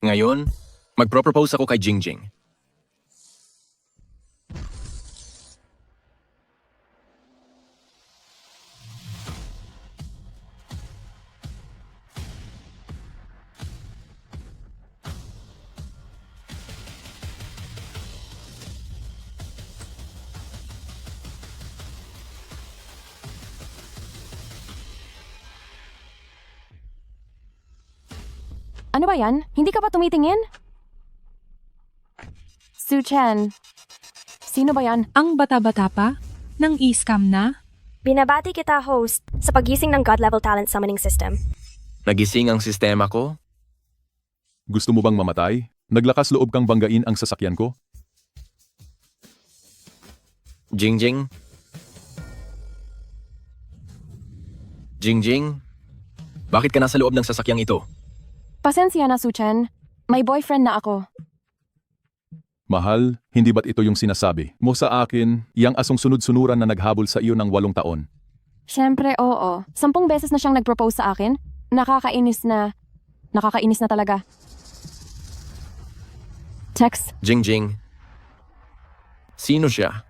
Ngayon, magpro-propose ako kay Jingjing. Ano ba yan? Hindi ka pa tumitingin? Su-chan. Sino ba yan? Ang bata-bata pa? Nang i-scam na? Binabati kita, host, sa pagising ng God-level talent summoning system. Nagising ang sistema ko. Gusto mo bang mamatay? Naglakas loob kang banggain ang sasakyan ko? Jingjing? Jingjing? Bakit ka nasa loob ng sasakyang ito? Pasensya na, Su-chan. May boyfriend na ako. Mahal, hindi ba't ito yung sinasabi mo sa akin, yang asong sunod-sunuran na naghabol sa iyo ng 8 taon? Siyempre, oo. 10 beses na siyang nag-propose sa akin. Nakakainis na. Nakakainis na talaga. Text. Jingjing? Sino siya?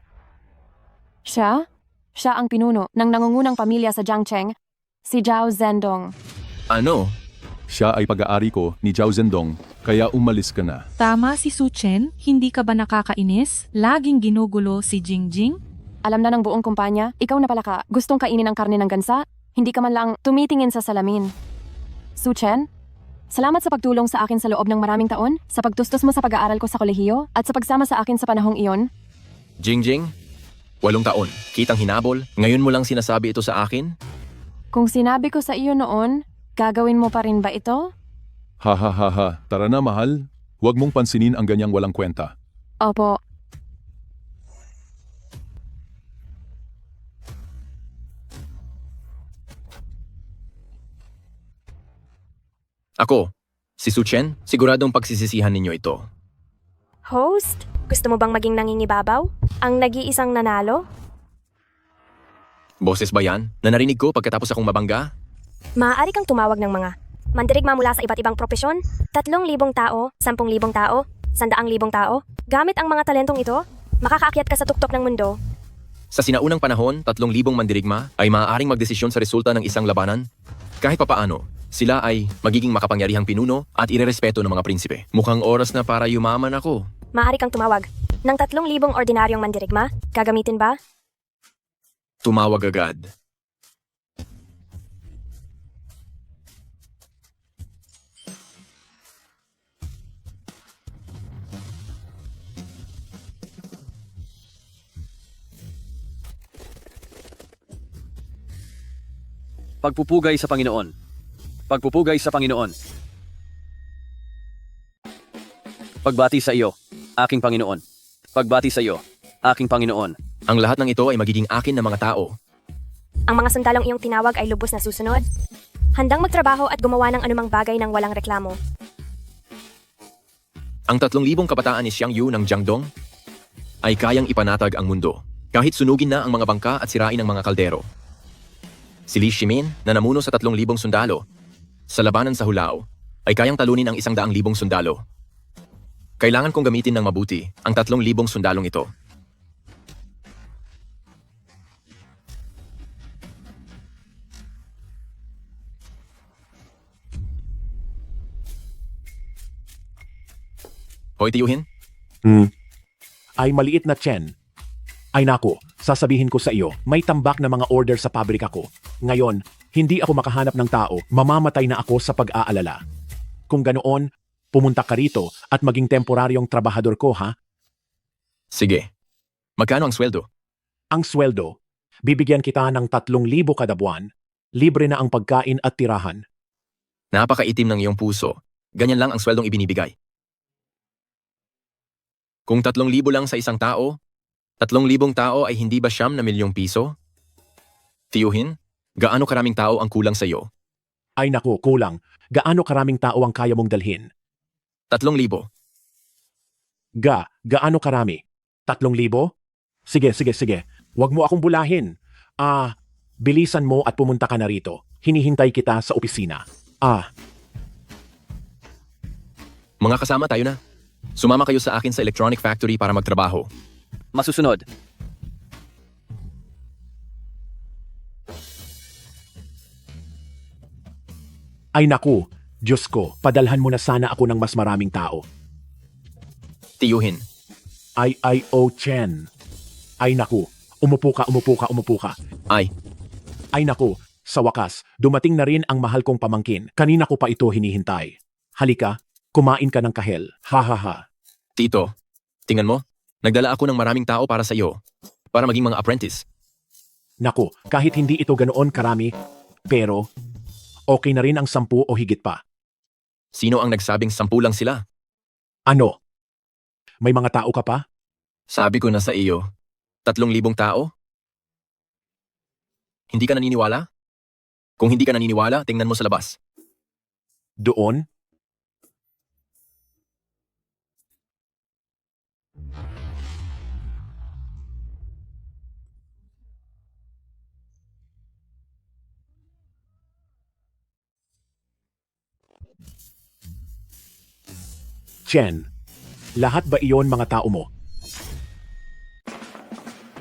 Siya? Siya ang pinuno ng nangungunang pamilya sa Jiangcheng, si Zhao Zhendong. Ano? Siya ay pag-aari ko ni Zhao Zhendong, kaya umalis ka na. Tama si Su-chen, hindi ka ba nakakainis? Laging ginugulo si Jingjing? Alam na ng buong kumpanya, ikaw na pala ka. Gustong kainin ang karne ng gansa? Hindi ka man lang tumitingin sa salamin. Su-chen, salamat sa pagtulong sa akin sa loob ng maraming taon, sa pagtustos mo sa pag-aaral ko sa kolehiyo, at sa pagsama sa akin sa panahong iyon. Jingjing? 8 taon. Kitang hinabol. Ngayon mo lang sinasabi ito sa akin? Kung sinabi ko sa iyo noon, gagawin mo pa rin ba ito? Ha ha ha ha, tara na mahal. Huwag mong pansinin ang ganyang walang kwenta. Opo. Ako, si Su-chen, siguradong pagsisisihan ninyo ito. Host, gusto mo bang maging nangingibabaw? Ang nag-iisang nanalo? Boses ba yan? Na narinig ko pagkatapos akong mabangga? Maaari kang tumawag ng mga mandirigma mula sa iba't ibang propesyon, 3,000 tao, 10,000 tao, 100,000 tao. Gamit ang mga talentong ito, makakaakyat ka sa tuktok ng mundo. Sa sinaunang panahon, 3,000 mandirigma ay maaaring magdesisyon sa resulta ng isang labanan. Kahit papaano, sila ay magiging makapangyarihang pinuno at irerespeto ng mga prinsipe. Mukhang oras na para yumaman ako. Maaari kang tumawag ng 3,000 ordinaryong mandirigma. Gagamitin ba? Tumawag agad. Pagpupugay sa Panginoon. Pagpupugay sa Panginoon. Pagbati sa iyo, aking Panginoon. Pagbati sa iyo, aking Panginoon. Ang lahat ng ito ay magiging akin ng mga tao. Ang mga sundalong iyong tinawag ay lubos na susunod. Handang magtrabaho at gumawa ng anumang bagay ng walang reklamo. Ang 3,000 kabataan ni Xiang Yu ng Jiangdong ay kayang ipanatag ang mundo, kahit sunugin na ang mga bangka at sirain ang mga kaldero. Si Li Shimin, na namuno sa 3,000 sundalo, sa labanan sa Hulao, ay kayang talunin ang 100,000 sundalo. Kailangan kong gamitin ng mabuti ang 3,000 sundalong ito. Hoy, tiyuhin, Ay maliit na Chen. Ay nako, sasabihin ko sa iyo, may tambak na mga order sa pabrika ko. Ngayon, hindi ako makahanap ng tao, mamamatay na ako sa pag-aalala. Kung ganoon, pumunta ka rito at maging temporaryong trabahador ko, ha? sige. Magkano ang sweldo? Ang sweldo, bibigyan kita ng 3,000 kada buwan, libre na ang pagkain at tirahan. Napakaitim ng iyong puso. Ganyan lang ang sweldong ibinibigay. Kung 3,000 lang sa isang tao, 3,000 tao ay hindi ba ₱1,000,000 piso? Tiyuhin, gaano karaming tao ang kulang sa iyo? Ay nako, kulang. Gaano karaming tao ang kaya mong dalhin? 3,000. Gaano karami? 3,000? Sige. Huwag mo akong bulahin. Bilisan mo at pumunta ka na rito. Hinihintay kita sa opisina. Mga kasama tayo na. Sumama kayo sa akin sa electronic factory para magtrabaho. Masusunod. Ay naku, Diyos ko, padalhan mo na sana ako ng mas maraming tao. Tiyuhin. Chen. Ay naku, umupo ka. Ay, Ay naku, sa wakas, dumating na rin ang mahal kong pamangkin. Kanina ko pa ito hinihintay. Halika, kumain ka ng kahel. Ha ha ha. Tito. Tingnan mo. Nagdala ako ng maraming tao para sa iyo. Para maging mga apprentice. Naku, kahit hindi ito ganoon karami, pero okay na rin ang 10 o higit pa. Sino ang nagsabing 10 lang sila? Ano? May mga tao ka pa? Sabi ko na sa iyo. 3,000 tao? Hindi ka naniniwala? Kung hindi ka naniniwala, tingnan mo sa labas. Doon? Chen, lahat ba iyon mga tao mo?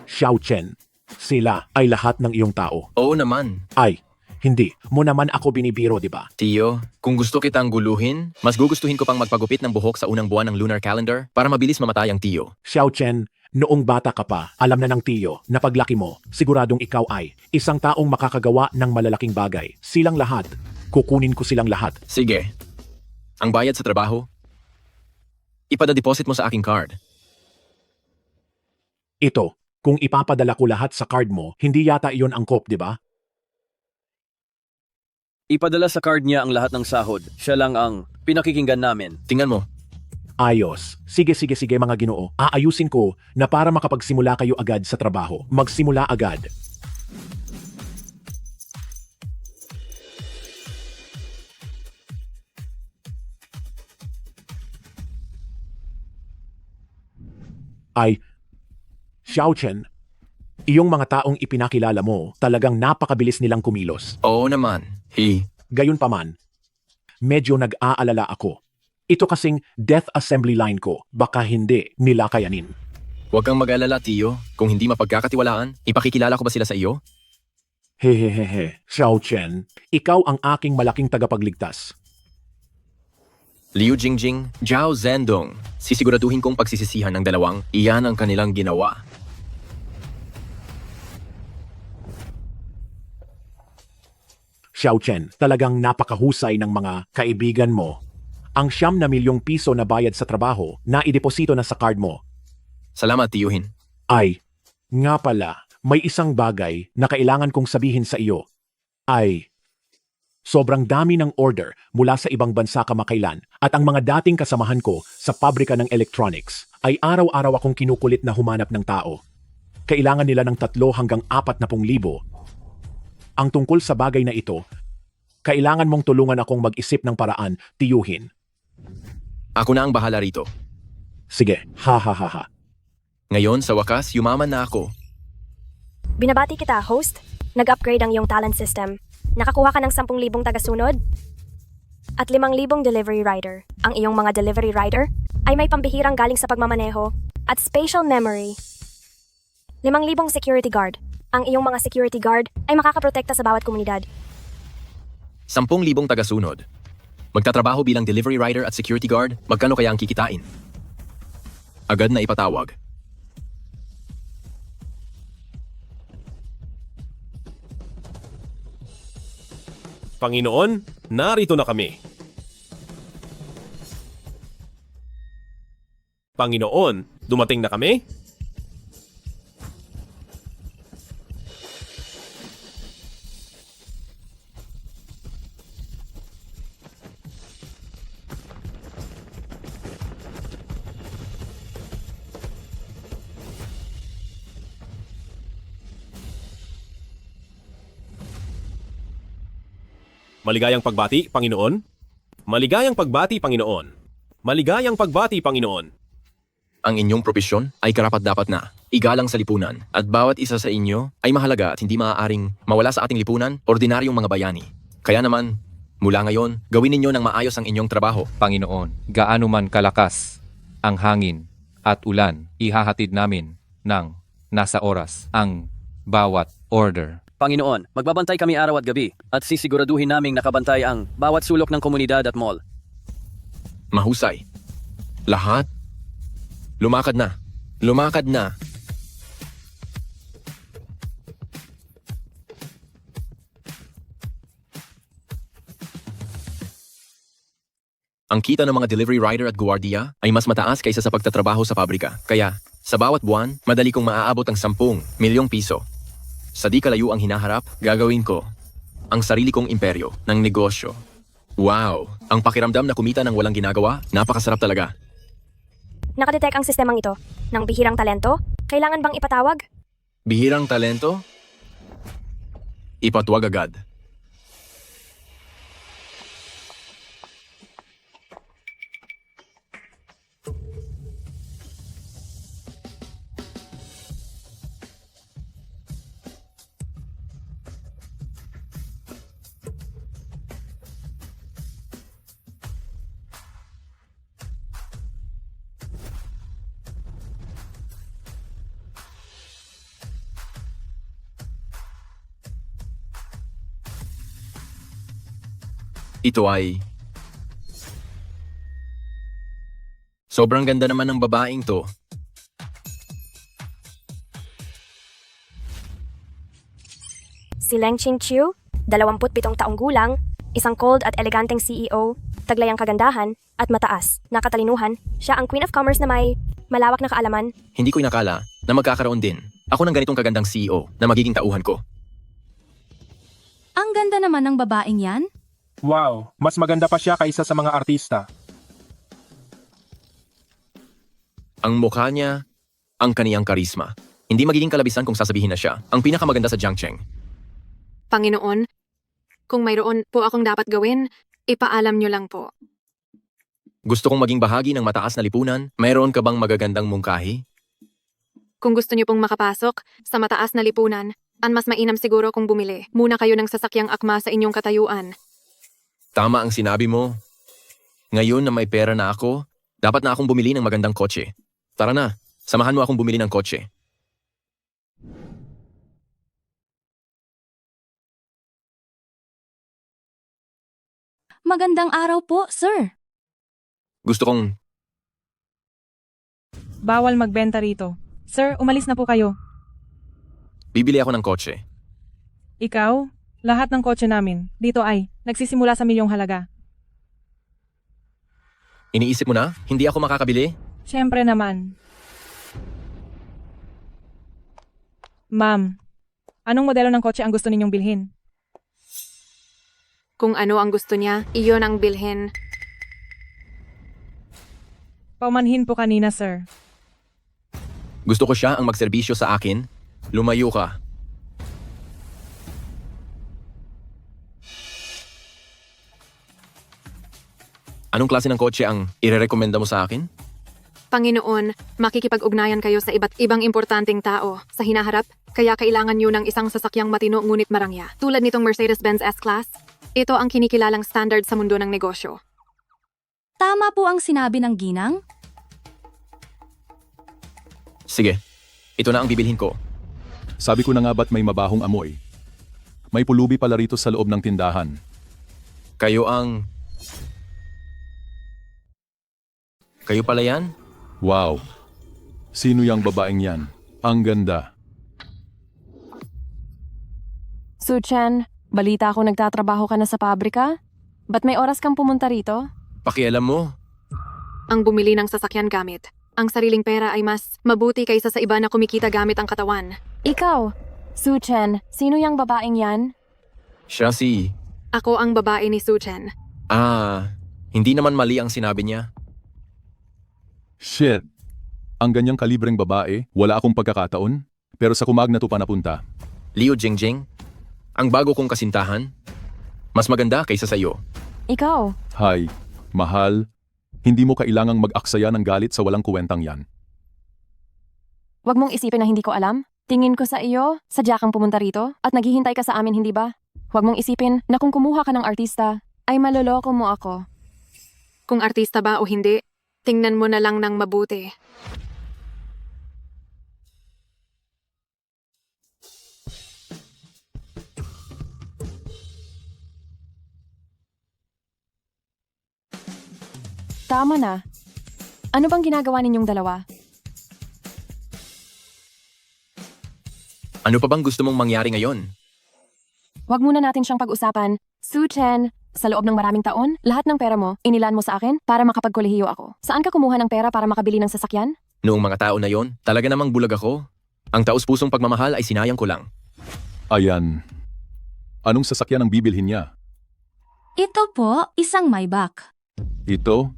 Xiao Chen, sila ay lahat ng iyong tao. Oo naman. Ay, hindi. Mo naman ako binibiro, di ba? Tiyo, kung gusto kitang guluhin, mas gugustuhin ko pang magpagupit ng buhok sa unang buwan ng lunar calendar para mabilis mamatay ang tiyo. Xiao Chen, noong bata ka pa, alam na ng tiyo na paglaki mo, siguradong ikaw ay isang taong makakagawa ng malalaking bagay. Silang lahat. Kukunin ko silang lahat. Sige. Ang bayad sa trabaho, ipada-deposit mo sa aking card. Ito, kung ipapadala ko lahat sa card mo, hindi yata iyon angkop, di ba? Ipadala sa card niya ang lahat ng sahod. Siya lang ang pinakikinggan namin. Tingnan mo. Ayos. Sige mga ginoo. Aayusin ko na para makapagsimula kayo agad sa trabaho. Magsimula agad. Ay, Xiao Chen, iyong mga taong ipinakilala mo, talagang napakabilis nilang kumilos. Oo naman. Gayunpaman, medyo nag-aalala ako. Ito kasing death assembly line ko, baka hindi nila kayanin. Huwag kang mag-alala, Tiyo. Kung hindi mapagkakatiwalaan, ipakikilala ko ba sila sa iyo? Hehehehe, Xiao Chen, ikaw ang aking malaking tagapagligtas. Liu Jingjing, Zhao Zhendong. Sisiguraduhin kong pagsisisihan ng dalawang, iyan ang kanilang ginawa. Xiao Chen, talagang napakahusay ng mga kaibigan mo. Ang 9 milyong piso na bayad sa trabaho na ideposito na sa card mo. Salamat, Tiyuhin. Ay, nga pala, may isang bagay na kailangan kong sabihin sa iyo. Ay, sobrang dami ng order mula sa ibang bansa kamakailan at ang mga dating kasamahan ko sa pabrika ng electronics ay araw-araw akong kinukulit na humanap ng tao. Kailangan nila ng 3 hanggang 40,000. Ang tungkol sa bagay na ito, kailangan mong tulungan akong mag-isip ng paraan, Tiyuhin. Ako na ang bahala rito. Sige, ha ha ha ha. Ngayon, sa wakas, yumaman na ako. Binabati kita, host. Nag-upgrade ang iyong talent system. Nakakuha ka ng 10,000 tagasunod at 5,000 delivery rider. Ang iyong mga delivery rider ay may pambihirang galing sa pagmamaneho at spatial memory. 5,000 security guard. Ang iyong mga security guard ay makakaprotekta sa bawat komunidad. 10,000 tagasunod. Magtatrabaho bilang delivery rider at security guard, magkano kaya ang kikitain? Agad na ipatawag. Panginoon, narito na kami. Panginoon, dumating na kami? Maligayang pagbati, Panginoon. Maligayang pagbati, Panginoon. Maligayang pagbati, Panginoon. Ang inyong propesyon ay karapat-dapat na igalang sa lipunan at bawat isa sa inyo ay mahalaga at hindi maaaring mawala sa ating lipunan, ordinaryong mga bayani. Kaya naman, Mula ngayon, gawin ninyo ng maayos ang inyong trabaho. Panginoon, gaano man kalakas ang hangin at ulan, ihahatid namin ng nasa oras ang bawat order. Panginoon, magbabantay kami araw at gabi at sisiguraduhin naming nakabantay ang bawat sulok ng komunidad at mall. Mahusay. Lahat? Lumakad na. Lumakad na. Ang kita ng mga delivery rider at guwardiya ay mas mataas kaysa sa pagtatrabaho sa pabrika. Kaya, sa bawat buwan, madali kong maaabot ang 10 milyong piso. Sa di kalayo ang hinaharap, gagawin ko ang sarili kong imperyo ng negosyo. Wow! Ang pakiramdam na kumita ng walang ginagawa, napakasarap talaga. Nakadetect ang sistemang ito ng bihirang talento. Kailangan bang ipatawag? Bihirang talento? Ipatwag agad. Ito ay... Sobrang ganda naman ng babaeng to. Si Leng Qingqiu, 27 taong gulang, isang cold at eleganteng CEO, taglay ang kagandahan at mataas na katalinuhan. Siya ang Queen of Commerce na may malawak na kaalaman. Hindi ko inakala na magkakaroon din ako ng ganitong kagandang CEO na magiging tauhan ko. Ang ganda naman ng babaeng yan. Wow, mas maganda pa siya kaysa sa mga artista. Ang mukha niya, ang kaniyang karisma. Hindi magiging kalabisan kung sasabihin na siya ang pinakamaganda sa Jiangcheng. Panginoon, kung mayroon po akong dapat gawin, ipaalam niyo lang po. Gusto kong maging bahagi ng mataas na lipunan. Mayroon ka bang magagandang mungkahi? Kung gusto niyo pong makapasok sa mataas na lipunan, ang mas mainam siguro kung bumili muna kayo ng sasakyang akma sa inyong katayuan. Tama ang sinabi mo. Ngayon na may pera na ako, dapat na akong bumili ng magandang kotse. Tara na, samahan mo akong bumili ng kotse. Magandang araw po, sir. Gusto kong... Bawal magbenta rito. Sir, umalis na po kayo. Bibili ako ng kotse. Ikaw, lahat ng kotse namin, dito ay, nagsisimula sa milyong halaga. Iniisip mo na, hindi ako makakabili? Siyempre naman. Ma'am, anong modelo ng kotse ang gusto ninyong bilhin? Kung ano ang gusto niya, iyon ang bilhin. Paumanhin po kanina, sir. Gusto ko siya ang magserbisyo sa akin. Lumayo ka. Anong klase ng kotse ang irerekomenda mo sa akin? Panginoon, makikipag-ugnayan kayo sa iba't ibang importanteng tao sa hinaharap, kaya kailangan niyo ng isang sasakyang matino ngunit marangya. Tulad nitong Mercedes-Benz S-Class, ito ang kinikilalang standard sa mundo ng negosyo. Tama po ang sinabi ng ginang. Sige, ito na ang bibilhin ko. Sabi ko na nga ba't may mabahong amoy? May pulubi pala rito sa loob ng tindahan. Kayo ang... Kayo pala yan? Wow! Sino yang babaeng yan? Ang ganda. Suchen, balita ko nagtatrabaho ka na sa pabrika? Ba't may oras kang pumunta rito? Pakialam mo. Ang bumili ng sasakyan gamit. Ang sariling pera ay mas mabuti kaysa sa iba na kumikita gamit ang katawan. Ikaw, Suchen, sino yang babaeng yan? Siya si... Ako ang babae ni Suchen. Hindi naman mali ang sinabi niya. Shit! Ang ganyang kalibreng babae, wala akong pagkakataon, pero sa kumag na to pa napunta. Liu Jingjing, ang bago kong kasintahan, mas maganda kaysa sa iyo. Ikaw, Hay, mahal, hindi mo kailangang mag-aksaya ng galit sa walang kuwentang yan. wag mong isipin na hindi ko alam. Tingin ko sa iyo, sadya kang pumunta rito at naghihintay ka sa amin, hindi ba? Huwag mong isipin na kung kumuha ka ng artista, ay maloloko mo ako. Kung artista ba o hindi, tingnan mo na lang ng mabuti. Tama na. Ano bang ginagawa ninyong dalawa? Ano pa bang gusto mong mangyari ngayon? Huwag muna natin siyang pag-usapan. Su Chen, sa loob ng maraming taon, lahat ng pera mo, inilan mo sa akin para makapagkolehiyo ako. Saan ka kumuha ng pera para makabili ng sasakyan? Noong mga tao na yon, talaga namang bulag ako. Ang taus-pusong pagmamahal ay sinayang ko lang. Ayan. Anong sasakyan ang bibilhin niya? Ito po, isang Maybach. Ito?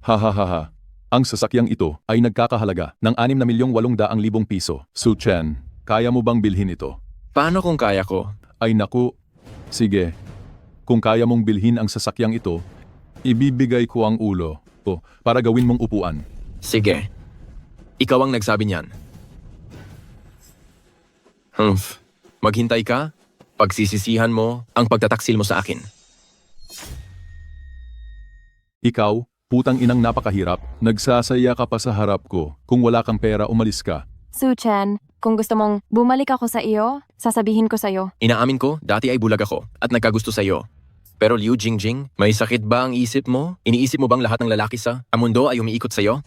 Hahaha. Ang sasakyang ito ay nagkakahalaga ng 6,800,000 piso. Su Chen, kaya mo bang bilhin ito? Paano kung kaya ko? Ay naku. Sige. Kung kaya mong bilhin ang sasakyang ito, ibibigay ko ang ulo para gawin mong upuan. Sige. Ikaw ang nagsabi niyan. Maghintay ka, pagsisisihan mo ang pagtataksil mo sa akin. Ikaw, putang inang napakahirap, nagsasaya ka pa sa harap ko. Kung wala kang pera, umalis ka. Su Chen, kung gusto mong bumalik ako sa iyo, sasabihin ko sa iyo. Inaamin ko, dati ay bulag ako at nagkagusto sa iyo. Pero Liu Jingjing, may sakit ba ang isip mo? Iniisip mo bang lahat ng lalaki sa mundo ay umiikot sa iyo?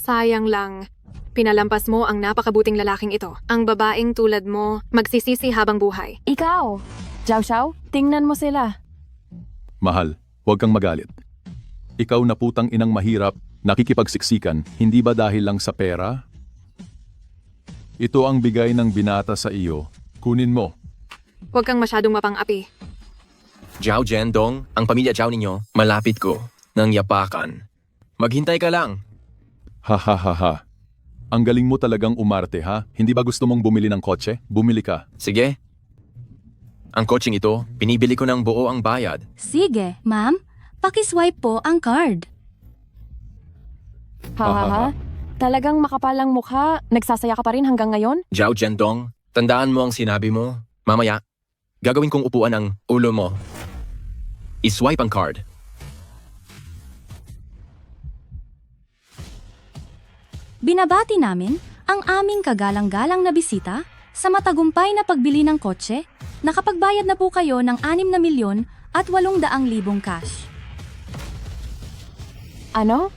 Sayang lang. Pinalampas mo ang napakabuting lalaking ito. Ang babaeng tulad mo, magsisisi habang buhay. Ikaw! Zhao Xiao, tingnan mo sila. Mahal, huwag kang magalit. Ikaw na putang inang mahirap, nakikipagsiksikan, hindi ba dahil lang sa pera? Ito ang bigay ng binata sa iyo. Kunin mo. Huwag kang masyadong mapang-api. Zhao Jiandong, ang pamilya Zhao ninyo, malapit ko, ng yapakan. Maghintay ka lang. Ha. Ang galing mo talagang umarte ha? Hindi ba gusto mong bumili ng kotse? Bumili ka. Sige. Ang coaching ito, pinibili ko ng buo ang bayad. Sige, ma'am. Pakiswipe po ang card. Ha. Talagang makapalang mukha. Nagsasaya ka pa rin hanggang ngayon? Zhao Jiandong, tandaan mo ang sinabi mo. Mamaya, gagawin kong upuan ang ulo mo. I-swipe ang card. Binabati namin ang aming kagalang-galang na bisita sa matagumpay na pagbili ng kotse. Nakapagbayad na po kayo ng 6,800,000 cash. Ano?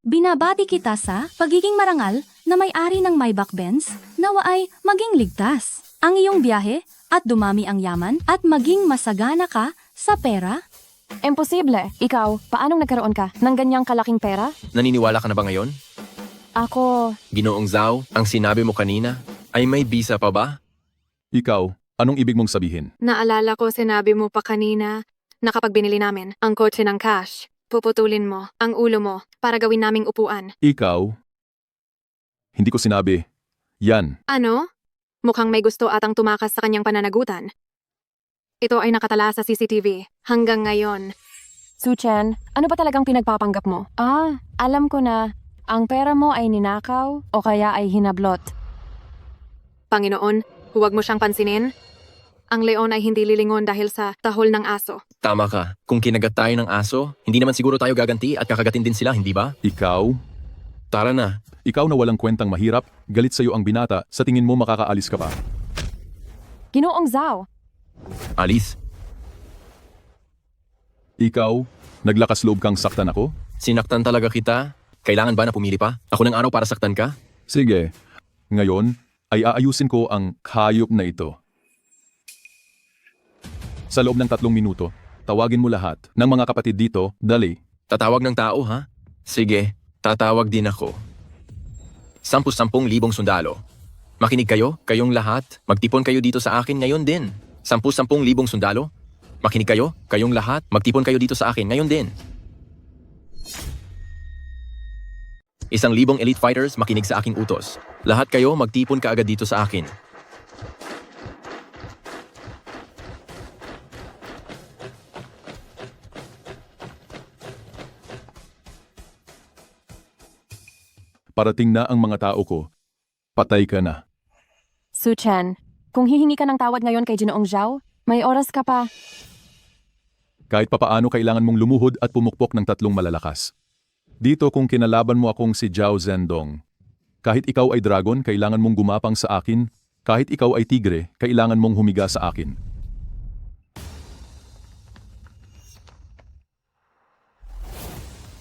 Binabati kita sa pagiging marangal na may-ari ng Maybach Benz, nawa ay maging ligtas ang iyong biyahe at dumami ang yaman at maging masagana ka sa pera. Imposible. Ikaw, paanong nagkaroon ka ng ganyang kalaking pera? Naniniwala ka na ba ngayon? Ako, Ginoong Zhao, ang sinabi mo kanina, ay may bisa pa ba? Ikaw, anong ibig mong sabihin? Naalala ko sinabi mo pa kanina na kapag binili namin ang kotse ng cash, puputulin mo ang ulo mo para gawin naming upuan. Ikaw? Hindi ko sinabi. Yan. Ano? Mukhang may gusto atang tumakas sa kanyang pananagutan. Ito ay nakatala sa CCTV hanggang ngayon. Su Chen, ano ba talagang pinagpapanggap mo? Alam ko na. Ang pera mo ay ninakaw o kaya ay hinablot. Panginoon, huwag mo siyang pansinin. Ang leon ay hindi lilingon dahil sa tahol ng aso. Tama ka. Kung kinagat tayo ng aso, hindi naman siguro tayo gaganti at kakagatin din sila, hindi ba? Ikaw? Tara na. Ikaw na walang kwentang mahirap, galit sa'yo ang binata, sa tingin mo makakaalis ka ba? Ginoong Zhao, Alis. Ikaw? Naglakas loob kang saktan ako? Sinaktan talaga kita? Kailangan ba na pumili pa? Ako ng araw para saktan ka? Sige. Ngayon, ay aayusin ko ang hayop na ito. Sa loob ng 3 minuto, tawagin mo lahat ng mga kapatid dito, dali. Tatawag ng tao, ha? Sige, tatawag din ako. 10,000 sundalo. Makinig kayo, kayong lahat. Magtipon kayo dito sa akin ngayon din. 10,000 sundalo. Makinig kayo, kayong lahat. Magtipon kayo dito sa akin ngayon din. 1,000 elite fighters makinig sa aking utos. Lahat kayo magtipon kaagad dito sa akin. Parating na ang mga tao ko. Patay ka na. Su Chen, kung hihingi ka ng tawad ngayon kay Ginoong Zhao, May oras ka pa. Kahit papaano kailangan mong lumuhod at pumukpok ng tatlong malalakas. Dito kung kinalaban mo akong si Zhao Zhendong. Kahit ikaw ay dragon, kailangan mong gumapang sa akin. Kahit ikaw ay tigre, kailangan mong humiga sa akin.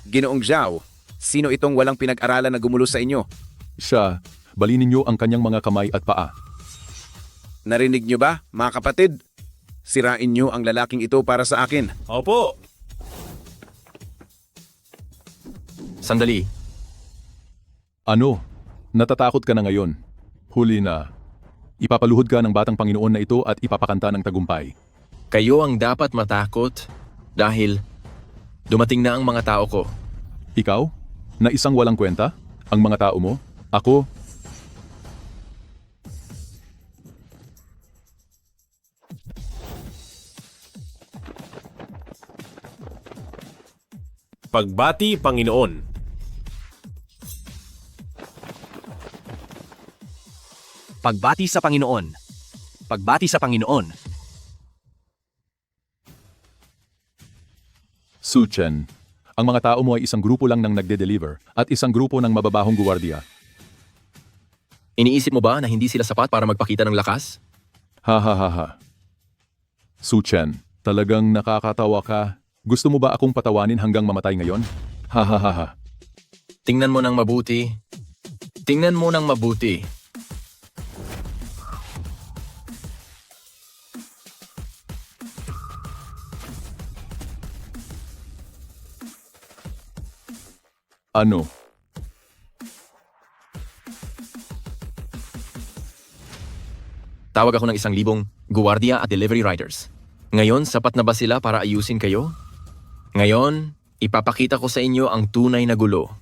Ginoong Zhao, sino itong walang pinag-aralan na gumulo sa inyo? Siya, balinin niyo ang kanyang mga kamay at paa. Narinig niyo ba, mga kapatid? Sirain niyo ang lalaking ito para sa akin. Opo. Sandali. Ano? Natatakot ka na ngayon. Huli na. Ipapaluhod ka ng batang Panginoon na ito at ipapakanta ng tagumpay. Kayo ang dapat matakot dahil dumating na ang mga tao ko. Ikaw? Na isang walang kwenta? Ang mga tao mo? Ako? Pagbati, Panginoon. Pagbati sa Panginoon. Pagbati sa Panginoon. Su Chen. Ang mga tao mo ay isang grupo lang ng nagde-deliver at isang grupo ng mababahong guwardiya. Iniisip mo ba na hindi sila sapat para magpakita ng lakas? Ha ha ha ha. Su Chen, talagang nakakatawa ka. Gusto mo ba akong patawanin hanggang mamatay ngayon? Ha ha ha ha. Tingnan mo ng mabuti. Tingnan mo ng mabuti. Ano? Tawag ako ng 1,000 guwardiya at delivery riders. Ngayon, sapat na ba sila para ayusin kayo? Ngayon, ipapakita ko sa inyo ang tunay na gulo.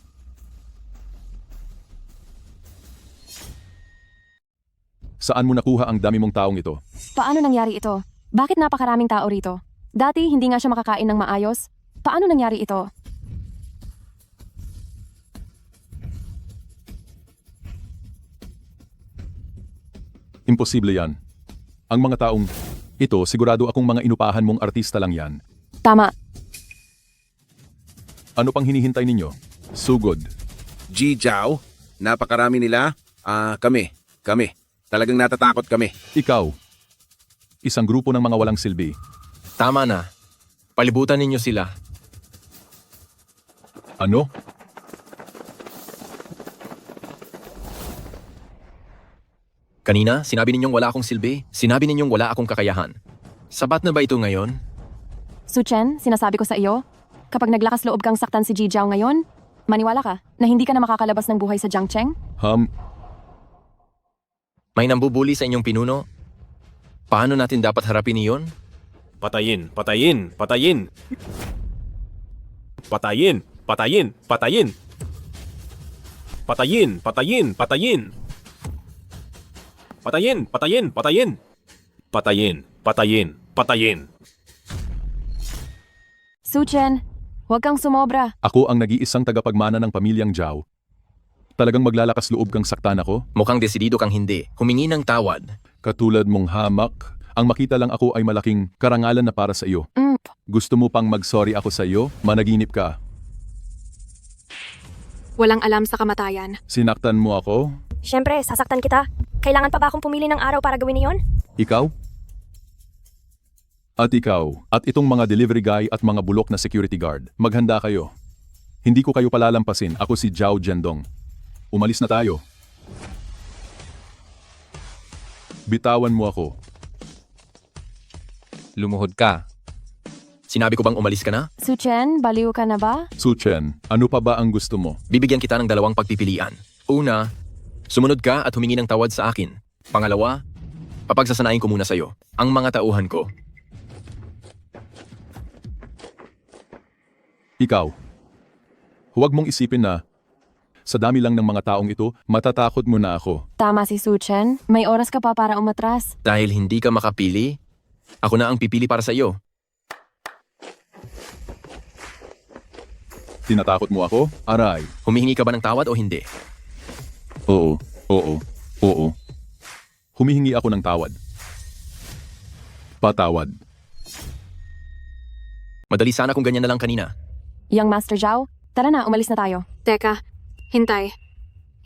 Saan mo nakuha ang dami mong taong ito? Paano nangyari ito? Bakit napakaraming tao rito? Dati hindi nga siya makakain ng maayos. Paano nangyari ito? Imposible yan. Ang mga taong ito, sigurado akong mga inupahan mong artista lang yan. Tama. Ano pang hinihintay ninyo? Sugod. Ji Zhao, napakarami nila. Kami. Talagang natatakot kami. Ikaw. Isang grupo ng mga walang silbi. Tama na. Palibutan ninyo sila. Ano? Kanina, sinabi ninyong wala akong silbi. Sinabi ninyong wala akong kakayahan. Sapat na ba ito ngayon? Su Chen, sinasabi ko sa iyo, kapag naglakas loob kang saktan si Ji Zhao ngayon, maniwala ka na hindi ka na makakalabas ng buhay sa Jiangcheng? May nambubuli sa inyong pinuno? Paano natin dapat harapin iyon? Patayin, patayin, patayin. Patayin, patayin, patayin. Patayin, patayin, patayin. Patayin, patayin, patayin. Patayin, patayin, patayin. Su Chen, huwag kang sumobra. Ako ang nag-iisang tagapagmana ng pamilyang Zhao. Talagang maglalakas loob kang saktan ako? Mukhang desidido kang hindi. Humingi ng tawad. Katulad mong hamak, ang makita lang ako ay malaking karangalan na para sa iyo. Gusto mo pang mag-sorry ako sa iyo? Managinip ka. Walang alam sa kamatayan. Sinaktan mo ako? Siyempre, sasaktan kita. Kailangan pa ba akong pumili ng araw para gawin iyon? Ikaw? At ikaw, at itong mga delivery guy at mga bulok na security guard, maghanda kayo. Hindi ko kayo palalampasin, ako si Zhao Zhendong. Umalis na tayo. Bitawan mo ako. Lumuhod ka. Sinabi ko bang umalis ka na? Su Chen, baliw ka na ba? Su Chen, ano pa ba ang gusto mo? Bibigyan kita ng 2 pagpipilian. Una, sumunod ka at humingi ng tawad sa akin. Pangalawa, papagsasanayin ko muna sa'yo ang mga tauhan ko. Ikaw. Huwag mong isipin na sa dami lang ng mga taong ito, matatakot mo na ako. Tama si Su Chen. May oras ka pa para umatras. Dahil hindi ka makapili, ako na ang pipili para sa iyo. Tinatakot mo ako? Aray. Humihingi ka ba ng tawad o hindi? Oo. Humihingi ako ng tawad. Patawad. Madali sana kung ganyan na lang kanina. Young Master Zhao, tara na, umalis na tayo. Teka, hintay.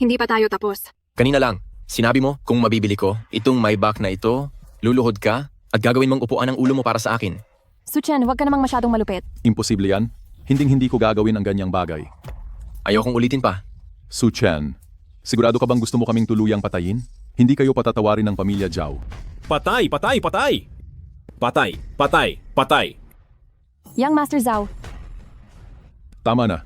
Hindi pa tayo tapos. Kanina lang, sinabi mo kung mabibili ko itong Maybach na ito, luluhod ka at gagawin mong upuan ang ulo mo para sa akin. Suchen, huwag ka namang masyadong malupit. Imposible yan. Hinding-hindi ko gagawin ang ganyang bagay. Ayaw kong ulitin pa. Su Chen, sigurado ka bang gusto mo kaming tuluyang patayin? Hindi kayo patatawarin ng pamilya Zhao. Patay, patay, patay! Patay, patay, patay! Young Master Zhao, Tama na.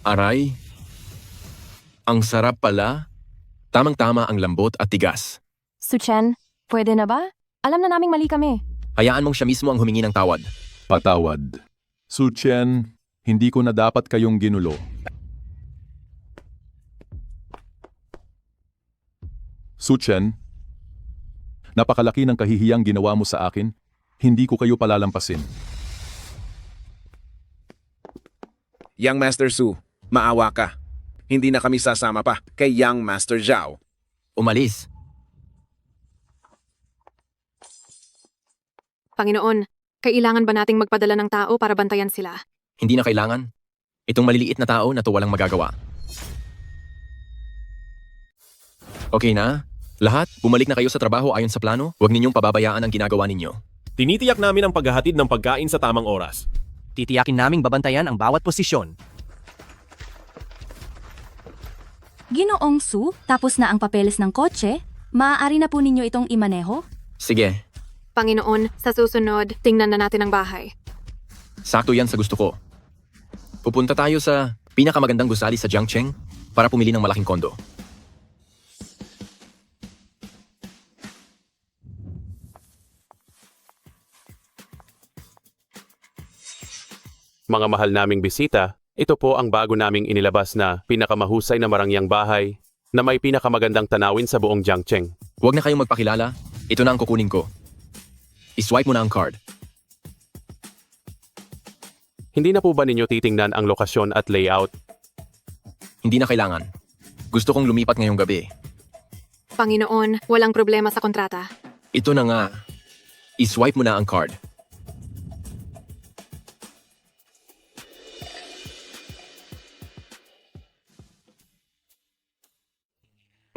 Aray, ang sarap pala. Tamang-tama ang lambot at tigas. Suchen, pwede na ba? Alam na naming mali kami. Hayaan mong siya mismo ang humingi ng tawad. Patawad. Su Chen, hindi ko na dapat kayong ginulo. Su Chen, napakalaki ng kahihiyang ginawa mo sa akin. Hindi ko kayo palalampasin. Young Master Su, maawa ka. Hindi na kami sasama pa kay Young Master Zhao. Umalis. Panginoon, kailangan ba nating magpadala ng tao para bantayan sila? Hindi na kailangan. Itong maliliit na tao na to walang magagawa. Okay na? Lahat, bumalik na kayo sa trabaho ayon sa plano. Huwag ninyong pababayaan ang ginagawa ninyo. Tinitiyak namin ang paghahatid ng pagkain sa tamang oras. Titiyakin naming babantayan ang bawat posisyon. Ginoong Su, tapos na ang papeles ng kotse, maaari na po ninyo itong imaneho? Sige, Panginoon, sa susunod, tingnan na natin ang bahay. sakto yan sa gusto ko. Pupunta tayo sa pinakamagandang gusali sa Jiangcheng para pumili ng malaking kondo. Mga mahal naming bisita, ito po ang bago naming inilabas na pinakamahusay na marangyang bahay na may pinakamagandang tanawin sa buong Jiangcheng. Huwag na kayong magpakilala. Ito na ang kukunin ko. I-swipe mo na ang card. Hindi na po ba ninyo titingnan ang lokasyon at layout? Hindi na kailangan. Gusto kong lumipat ngayong gabi. Panginoon, walang problema sa kontrata. Ito na nga. I-swipe mo na ang card.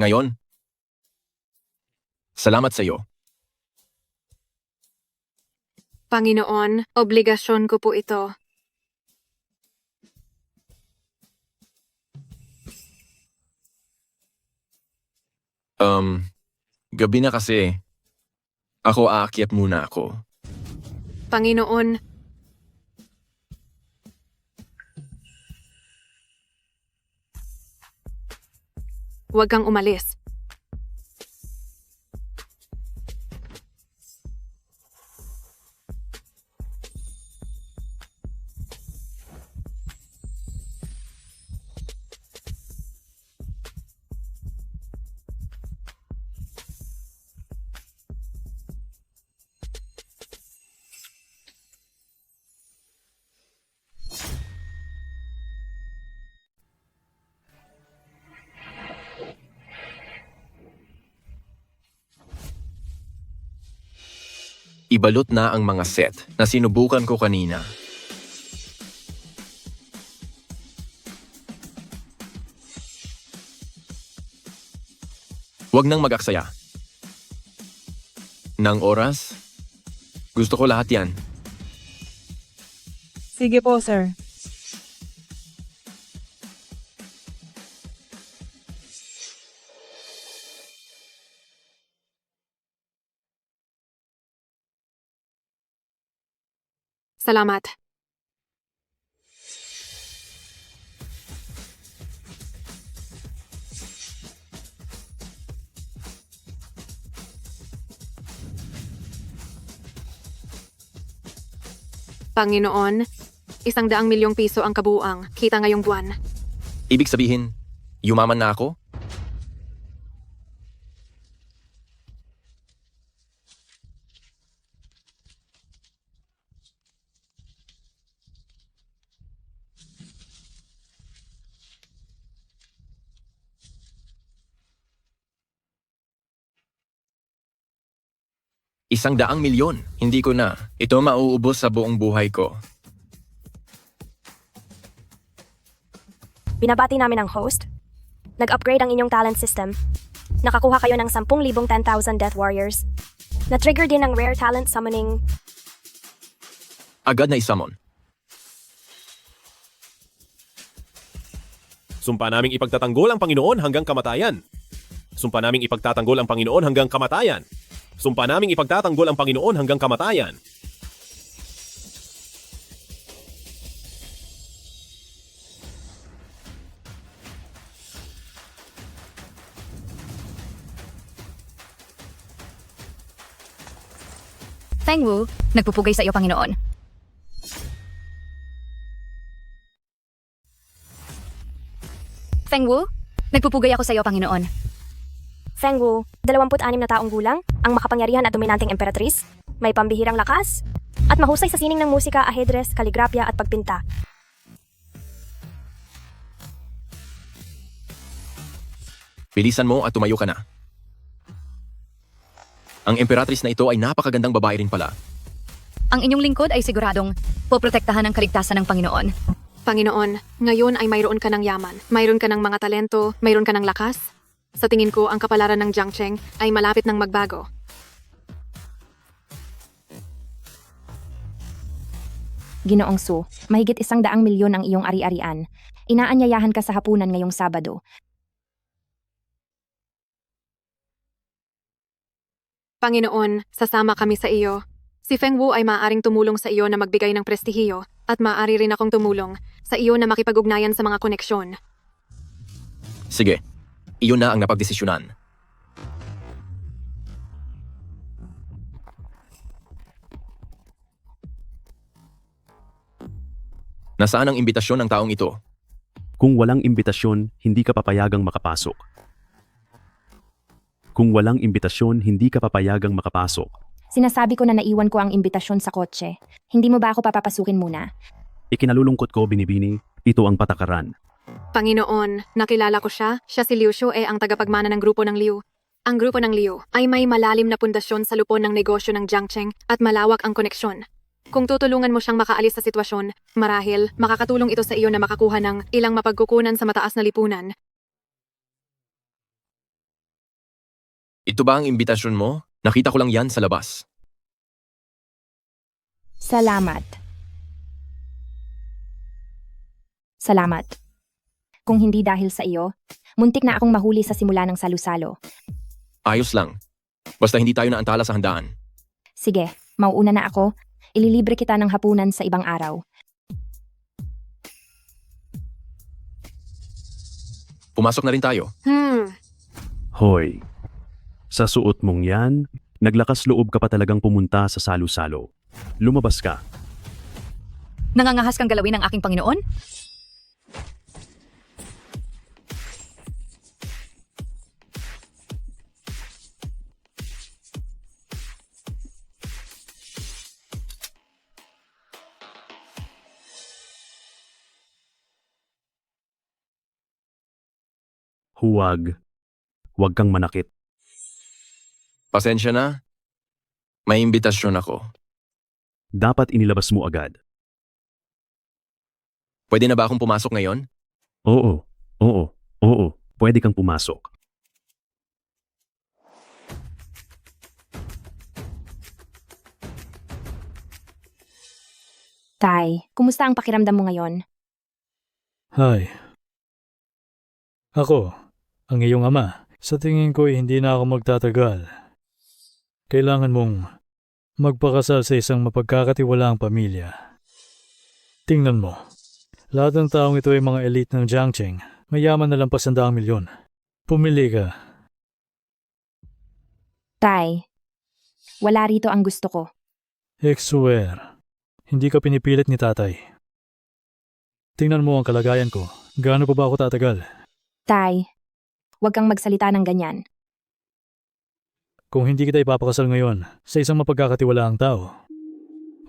Ngayon, salamat sa iyo. Panginoon, obligasyon ko po ito. Gabi na kasi. Ako aakyat muna ako. Panginoon, huwag kang umalis. Ibalot na ang mga set na sinubukan ko kanina. Huwag nang mag-aksaya. Nang oras, gusto ko lahat yan. Sige po, sir. Salamat. Panginoon, 100 milyong piso ang kabuang kita ngayong buwan. Ibig sabihin, yumaman na ako? 100 milyon. Hindi ko na. Ito mauubos sa buong buhay ko. Binabati namin ang host. Nag-upgrade ang inyong talent system. Nakakuha kayo ng 10,000 10,000 Death Warriors. Na-trigger din ng rare talent summoning. Agad na isamon. Sumpa naming ipagtatanggol ang Panginoon hanggang kamatayan. Sumpa naming ipagtatanggol ang Panginoon hanggang kamatayan. Sumpa naming ipagtatanggol ang Panginoon hanggang kamatayan. Feng Wu, nagpupugay sa iyo, Panginoon. Feng Wu, nagpupugay ako sa iyo, Panginoon. Feng Wu, 26 na taong gulang, ang makapangyarihan at dominanteng emperatris, may pambihirang lakas, at mahusay sa sining ng musika, ahedres, kaligrafya at pagpinta. Bilisan mo at tumayo ka na. Ang emperatris na ito ay napakagandang babae rin pala. Ang inyong lingkod ay siguradong poprotektahan ang kaligtasan ng Panginoon. Panginoon, ngayon ay mayroon ka ng yaman, mayroon ka ng mga talento, mayroon ka ng lakas. Sa tingin ko, ang kapalaran ng Jiangcheng ay malapit ng magbago. Ginoong Su, mahigit 100 milyon ang iyong ari-arian. Inaanyayahan ka sa hapunan ngayong Sabado. Panginoon, sasama kami sa iyo. Si Feng Wu ay maaaring tumulong sa iyo na magbigay ng prestihiyo at maaari rin akong tumulong sa iyo na makipag-ugnayan sa mga koneksyon. Sige, iyon na ang napagdesisyonan. Nasaan ang imbitasyon ng taong ito? Kung walang imbitasyon, hindi ka papayagang makapasok. Kung walang imbitasyon, hindi ka papayagang makapasok. Sinasabi ko na naiwan ko ang imbitasyon sa kotse. Hindi mo ba ako papapasukin muna? Ikinalulungkot ko, Binibini, ito ang patakaran. Panginoon, nakilala ko siya. Siya si Liu Shu ang tagapagmana ng grupo ng Liu. Ang grupo ng Liu ay may malalim na pundasyon sa lupon ng negosyo ng Jiangcheng at malawak ang koneksyon. Kung tutulungan mo siyang makaalis sa sitwasyon, marahil makakatulong ito sa iyo na makakuha ng ilang mapagkukunan sa mataas na lipunan. Ito ba ang imbitasyon mo? Nakita ko lang yan sa labas. Salamat. Salamat. Kung hindi dahil sa iyo, muntik na akong mahuli sa simula ng salusalo. Ayos lang. Basta hindi tayo naantala sa handaan. Sige, mauuna na ako. Ililibre kita ng hapunan sa ibang araw. Pumasok na rin tayo. Hoy, sa suot mong yan, naglakas loob ka pa talagang pumunta sa salo-salo. Lumabas ka. Nangangahas kang galawin ng aking Panginoon? Huwag. Huwag kang manakit. Pasensya na. May imbitasyon ako. Dapat inilabas mo agad. Pwede na ba akong pumasok ngayon? Oo. Pwede kang pumasok. Tay, kumusta ang pakiramdam mo ngayon? Hay. Ako, ang iyong ama. Sa tingin ko hindi na ako magtatagal. Kailangan mong magpakasal sa isang mapagkakatiwalaang pamilya. Tingnan mo. Lahat ng taong ito ay mga elite ng Jiangcheng. Mayaman na lampas 100 milyon. Pumili ka. Tay, wala rito ang gusto ko. Swear. Hindi ka pinipilit ni tatay. Tingnan mo ang kalagayan ko. Gaano pa ba ako tatagal? Tay, huwag kang magsalita ng ganyan. Kung hindi kita ipapakasal ngayon sa isang mapagkakatiwalaang tao,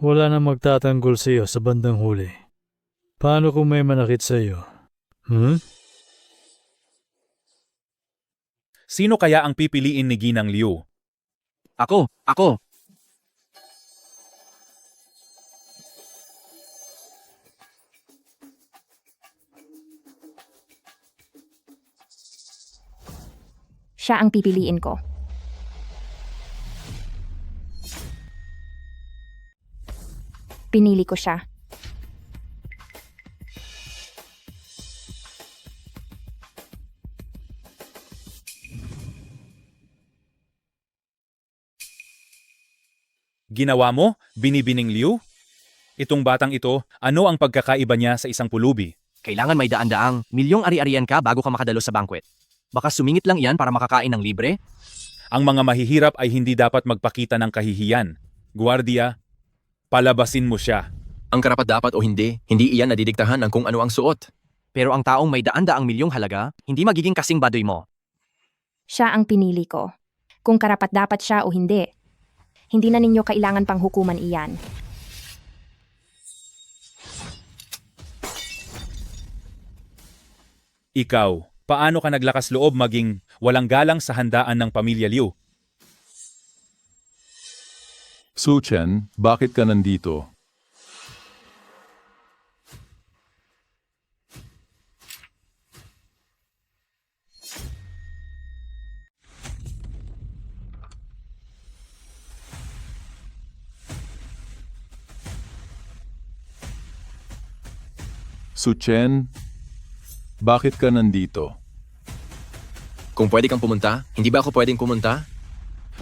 wala nang magtatanggol sa iyo sa bandang huli. Paano kung may manakit sa iyo? Sino kaya ang pipiliin ni Ginang Liu? Ako. Siya ang pipiliin ko. Pinili ko siya. Ginawa mo, Binibining Liu? Itong batang ito, ano ang pagkakaiba niya sa isang pulubi? Kailangan may daan-daang milyong ari-arian ka bago ka makadalo sa banquet. Baka sumingit lang iyan para makakain ng libre? Ang mga mahihirap ay hindi dapat magpakita ng kahihiyan. Guardia, palabasin mo siya. Ang karapat-dapat o hindi iyan nadidiktahan ng kung ano ang suot. Pero ang taong may daan-daang milyong halaga, hindi magiging kasing baduy mo. Siya ang pinili ko. Kung karapat-dapat siya o hindi. Hindi na ninyo kailangan pang hukuman iyan. Ikaw, paano ka naglakas loob maging walang galang sa handaan ng pamilya Liu? Su Chen, bakit ka nandito? Su Chen, bakit ka nandito? Kung pwede kang pumunta, hindi ba ako pwedeng pumunta?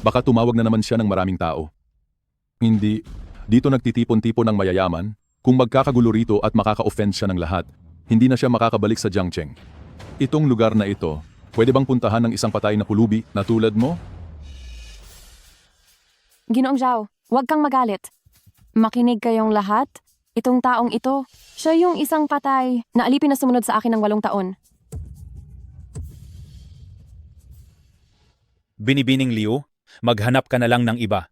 Baka tumawag na naman siya ng maraming tao. Hindi. Dito nagtitipon-tipon ng mayayaman. Kung magkakagulo rito at makaka-offend siya ng lahat, hindi na siya makakabalik sa Jiangcheng. Itong lugar na ito, pwede bang puntahan ng isang patay na pulubi na tulad mo? Ginoong Zhao, huwag kang magalit. Makinig kayong lahat. Itong taong ito, siya yung isang patay na alipin na sumunod sa akin ng 8 taon. Binibining Liu, maghanap ka na lang ng iba.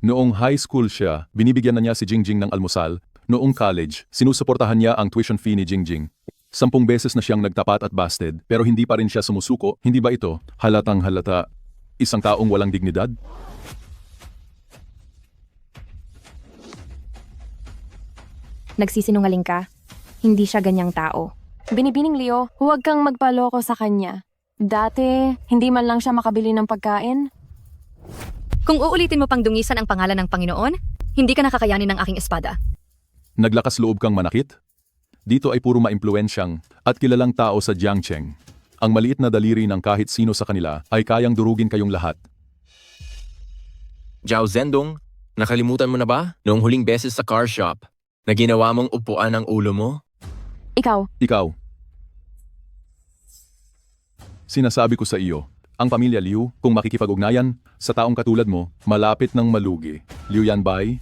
Noong high school siya, binibigyan na niya si Jingjing ng almusal. Noong college, sinusuportahan niya ang tuition fee ni Jingjing. 10 beses na siyang nagtapat at busted, pero hindi pa rin siya sumusuko. Hindi ba ito halatang halata isang taong walang dignidad? Nagsisinungaling ka. Hindi siya ganyang tao. Binibining Leo, huwag kang magpaloko sa kanya. Dati, hindi man lang siya makabili ng pagkain. Kung uulitin mo pang dungisan ang pangalan ng Panginoon, hindi ka nakakayanin ng aking espada. Naglakas loob kang manakit? Dito ay puro maimpluwensyang at kilalang tao sa Jiangcheng. Ang maliit na daliri ng kahit sino sa kanila ay kayang durugin kayong lahat. Zhao Zhendong, nakalimutan mo na ba? Noong huling beses sa car shop, na ginawa mong upuan ang ulo mo? Ikaw. Sinasabi ko sa iyo, ang pamilya Liu, kung makikipag-ugnayan sa taong katulad mo, malapit ng malugi. Liu Yanbai,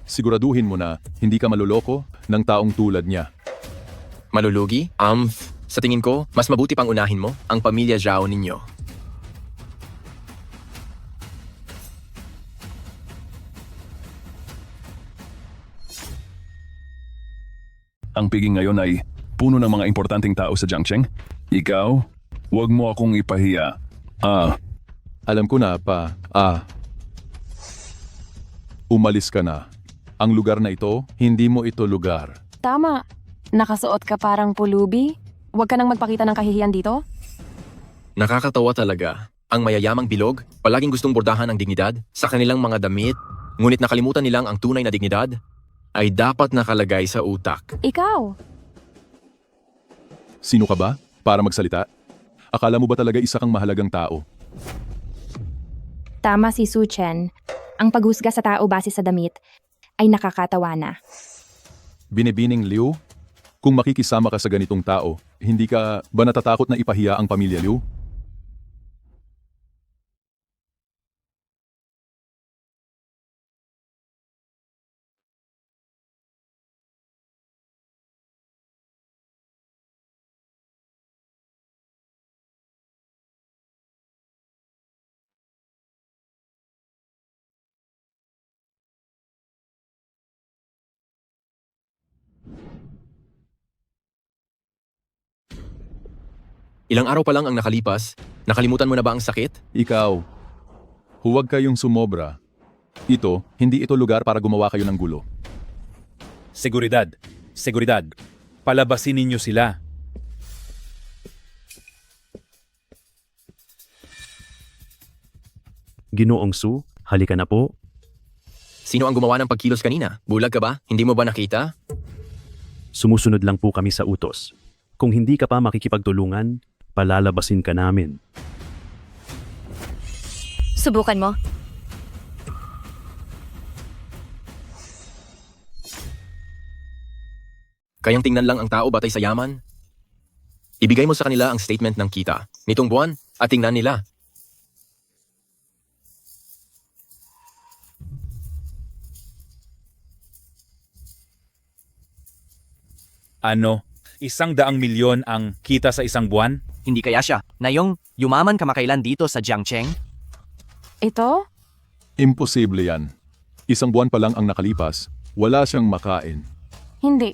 siguraduhin mo na hindi ka maluloko ng taong tulad niya. Malulugi? Sa tingin ko, mas mabuti pang unahin mo ang pamilya Zhao ninyo. Ang piging ngayon ay puno ng mga importanteng tao sa Jiangcheng. Ikaw, huwag mo akong ipahiya. Alam ko na, pa. Umalis ka na. Ang lugar na ito, hindi mo ito lugar. Tama. Nakasuot ka parang pulubi. Huwag ka nang magpakita ng kahihiyan dito. Nakakatawa talaga. Ang mayayamang bilog, palaging gustong bordahan ang dignidad sa kanilang mga damit, ngunit nakalimutan nilang ang tunay na dignidad ay dapat nakalagay sa utak. Ikaw. Sino ka ba? Para magsalita? Akala mo ba talaga isa kang mahalagang tao? Tama si Su Chen. Ang paghusga sa tao base sa damit ay nakakatawa na. Binibining Liu, kung makikisama ka sa ganitong tao, hindi ka ba natatakot na ipahiya ang pamilya Liu? Ilang araw pa lang ang nakalipas, nakalimutan mo na ba ang sakit? Ikaw, huwag kayong sumobra. Hindi ito lugar para gumawa kayo ng gulo. Seguridad. Palabasin ninyo sila. Ginoong Su, halika na po. Sino ang gumawa ng pagkilos kanina? Bulag ka ba? Hindi mo ba nakita? Sumusunod lang po kami sa utos. Kung hindi ka pa makikipagtulungan, palalabasin ka namin. Subukan mo. Kayang tingnan lang ang tao batay sa yaman? Ibigay mo sa kanila ang statement ng kita nitong buwan at tingnan nila. Ano? 100 milyon ang kita sa isang buwan? Hindi kaya siya na yung yumaman kamakailan dito sa Jiangcheng? Ito? Imposible yan. Isang buwan pa lang ang nakalipas, wala siyang makain. Hindi.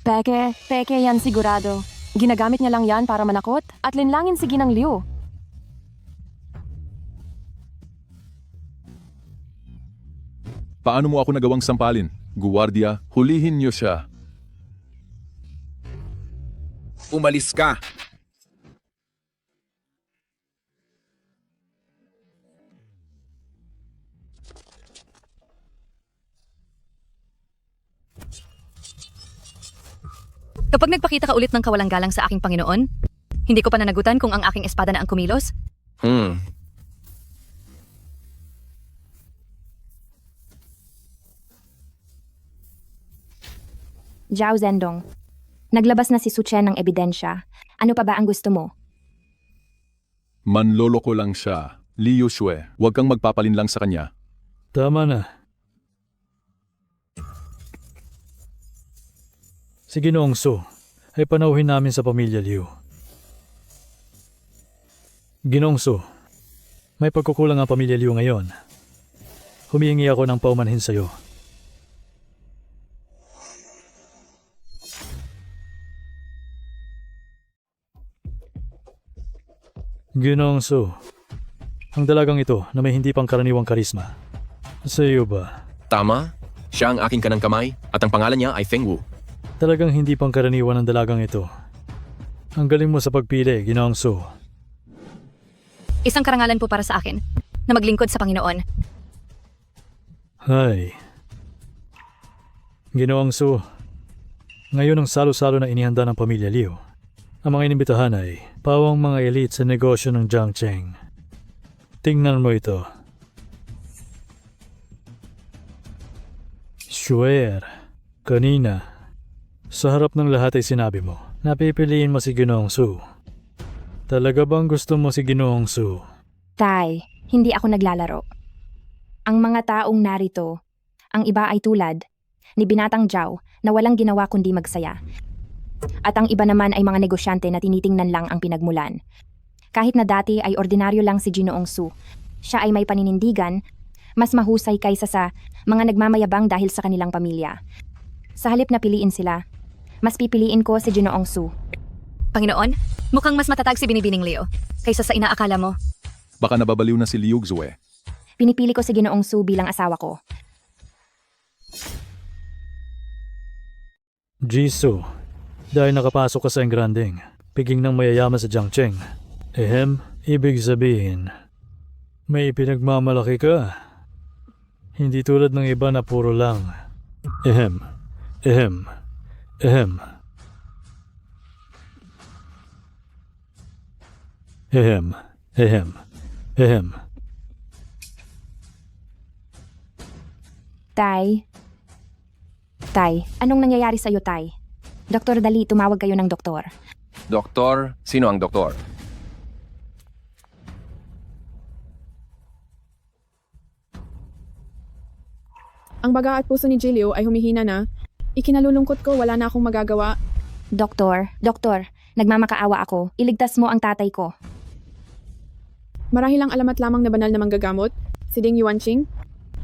Peke yan sigurado. Ginagamit niya lang yan para manakot at linlangin si Ginang Liu. Paano mo ako nagawang sampalin? Guwardiya, hulihin niyo siya. Umalis ka! Kapag nagpakita ka ulit ng kawalang galang sa aking Panginoon, hindi ko pananagutan kung ang aking espada na ang kumilos. Zhao Zhendong, naglabas na si Su Chen ng ebidensya. Ano pa ba ang gusto mo? Manloloko lang siya. Liu Xue, huwag kang magpapalin lang sa kanya. Tama na. Si Ginoong Su ay panauhin namin sa pamilya Liu. Ginoong Su, may pagkukulang ang pamilya Liu ngayon. Humihingi ako ng paumanhin sa iyo. Ginoong Su, ang dalagang ito na may hindi pang karaniwang karisma. Sa iyo ba? Tama, siya ang aking kanang kamay at ang pangalan niya ay Feng Wu. Talagang hindi pang karaniwan ang dalagang ito. Ang galing mo sa pagpili, Ginoong Su. Isang karangalan po para sa akin na maglingkod sa Panginoon. Hay. Ginoong Su, ngayon ang salo-salo na inihanda ng pamilya Liu. Ang mga inimbitahan ay pawang mga elite sa negosyo ng Jiangcheng. Tingnan mo ito. Swear, kanina, sa harap ng lahat ay sinabi mo, napipiliin mo si Ginoong Su. Talaga bang gusto mo si Ginoong Su? Tay, hindi ako naglalaro. Ang mga taong narito, ang iba ay tulad ni Binatang Zhao na walang ginawa kundi magsaya. At ang iba naman ay mga negosyante na tinitingnan lang ang pinagmulan. Kahit na dati ay ordinaryo lang si Ginoong Su, siya ay may paninindigan, mas mahusay kaysa sa mga nagmamayabang dahil sa kanilang pamilya. Sa halip na piliin sila, mas pipiliin ko si Ginoong Su. Panginoon, mukhang mas matatag si Binibining Leo kaysa sa inaakala mo. Baka nababaliw na si Liu Xue. Pinipili ko si Ginoong Su bilang asawa ko. Jisoo, dahil nakapasok ka sa engranding, piging ng mayayaman sa Jiangcheng. Ibig sabihin, may pinagmamalaki ka. Hindi tulad ng iba na puro lang. Ehem. Tay, anong nangyayari sa'yo, Tay? Doktor Dali, tumawag kayo ng doktor. Doktor? Sino ang doktor? Ang baga at puso ni Jilio ay humihina na. Ikinalulungkot ko, wala na akong magagawa. Doktor, nagmamakaawa ako. Iligtas mo ang tatay ko. Marahil ang alamat lamang na banal na manggagamot, si Ding Yuanqing,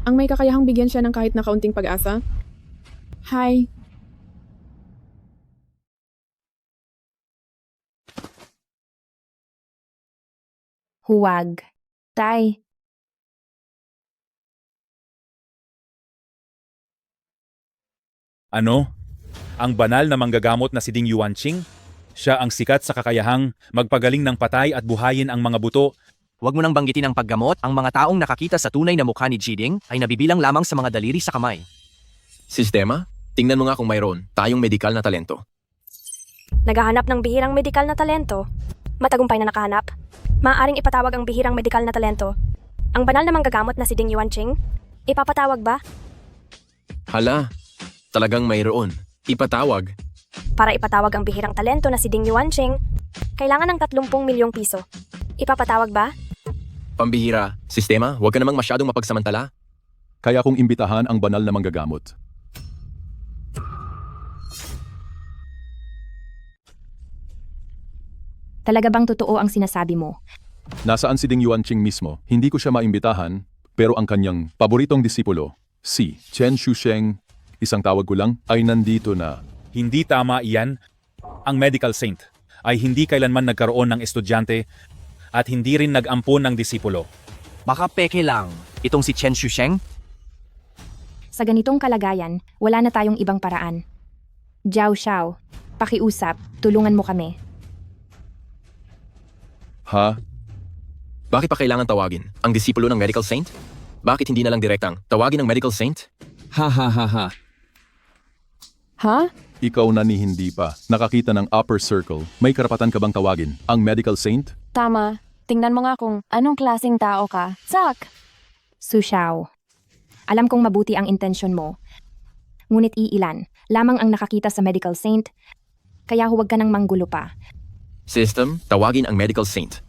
ang may kakayahang bigyan siya ng kahit na kaunting pag-asa. Hi. Huwag. Tay. Ano? Ang banal na manggagamot na si Ding Yuanqing? Siya ang sikat sa kakayahang magpagaling ng patay at buhayin ang mga buto. Huwag mo nang banggitin ang paggamot. Ang mga taong nakakita sa tunay na mukha ni Jiding ay nabibilang lamang sa mga daliri sa kamay. Sistema? Tingnan mo nga kung mayroon tayong medikal na talento. Naghahanap ng bihirang medikal na talento. Matagumpay na nakahanap. Maaaring ipatawag ang bihirang medikal na talento. Ang banal na manggagamot na si Ding Yuanqing? Ipapatawag ba? Hala, talagang mayroon. Ipatawag. Para ipatawag ang bihirang talento na si Ding Yuanqing, kailangan ng 30 milyong piso. Ipapatawag ba? Pambihira, sistema, huwag ka namang masyadong mapagsamantala. Kaya kong imbitahan ang banal na manggagamot. Talaga bang totoo ang sinasabi mo? Nasaan si Ding Yuanqing mismo? Hindi ko siya maimbitahan, pero ang kanyang paboritong disipulo, si Chen Shusheng, isang tawag ko lang, ay nandito na. Hindi tama iyan. Ang medical saint ay hindi kailanman nagkaroon ng estudyante at hindi rin nag-ampon ng disipulo. Baka peke lang. Itong si Chen Shusheng? Sa ganitong kalagayan, wala na tayong ibang paraan. Jiao Xiao, pakiusap, tulungan mo kami. Ha? Bakit pa kailangan tawagin? Ang disipulo ng medical saint? Bakit hindi na lang direktang tawagin ng medical saint? Ha ha ha ha. Ha? Ikaw na ni hindi pa nakakita ng upper circle. May karapatan ka bang tawagin ang medical saint? Tama. Tingnan mo nga kung anong klaseng tao ka. Sak! Su Xiao, alam kong mabuti ang intensyon mo. Ngunit iilan, lamang ang nakakita sa medical saint, kaya huwag ka nang manggulo pa. System, tawagin ang medical saint.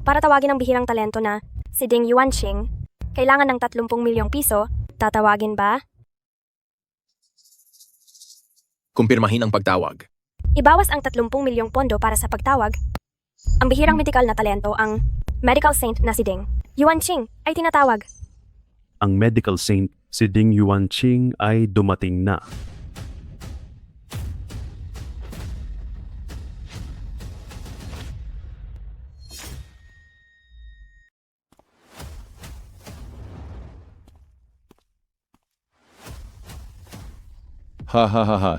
Para tawagin ang bihirang talento na si Ding Yuanqing, kailangan ng 30 milyong piso. Tatawagin ba? Kumpirmahin ang pagtawag. Ibawas ang 30 milyong pondo para sa pagtawag. Ang bihirang medikal na talento, ang medical saint na si Ding Yuanqing, ay tinatawag. Ang medical saint, si Ding Yuanqing ay dumating na. Ha ha ha ha.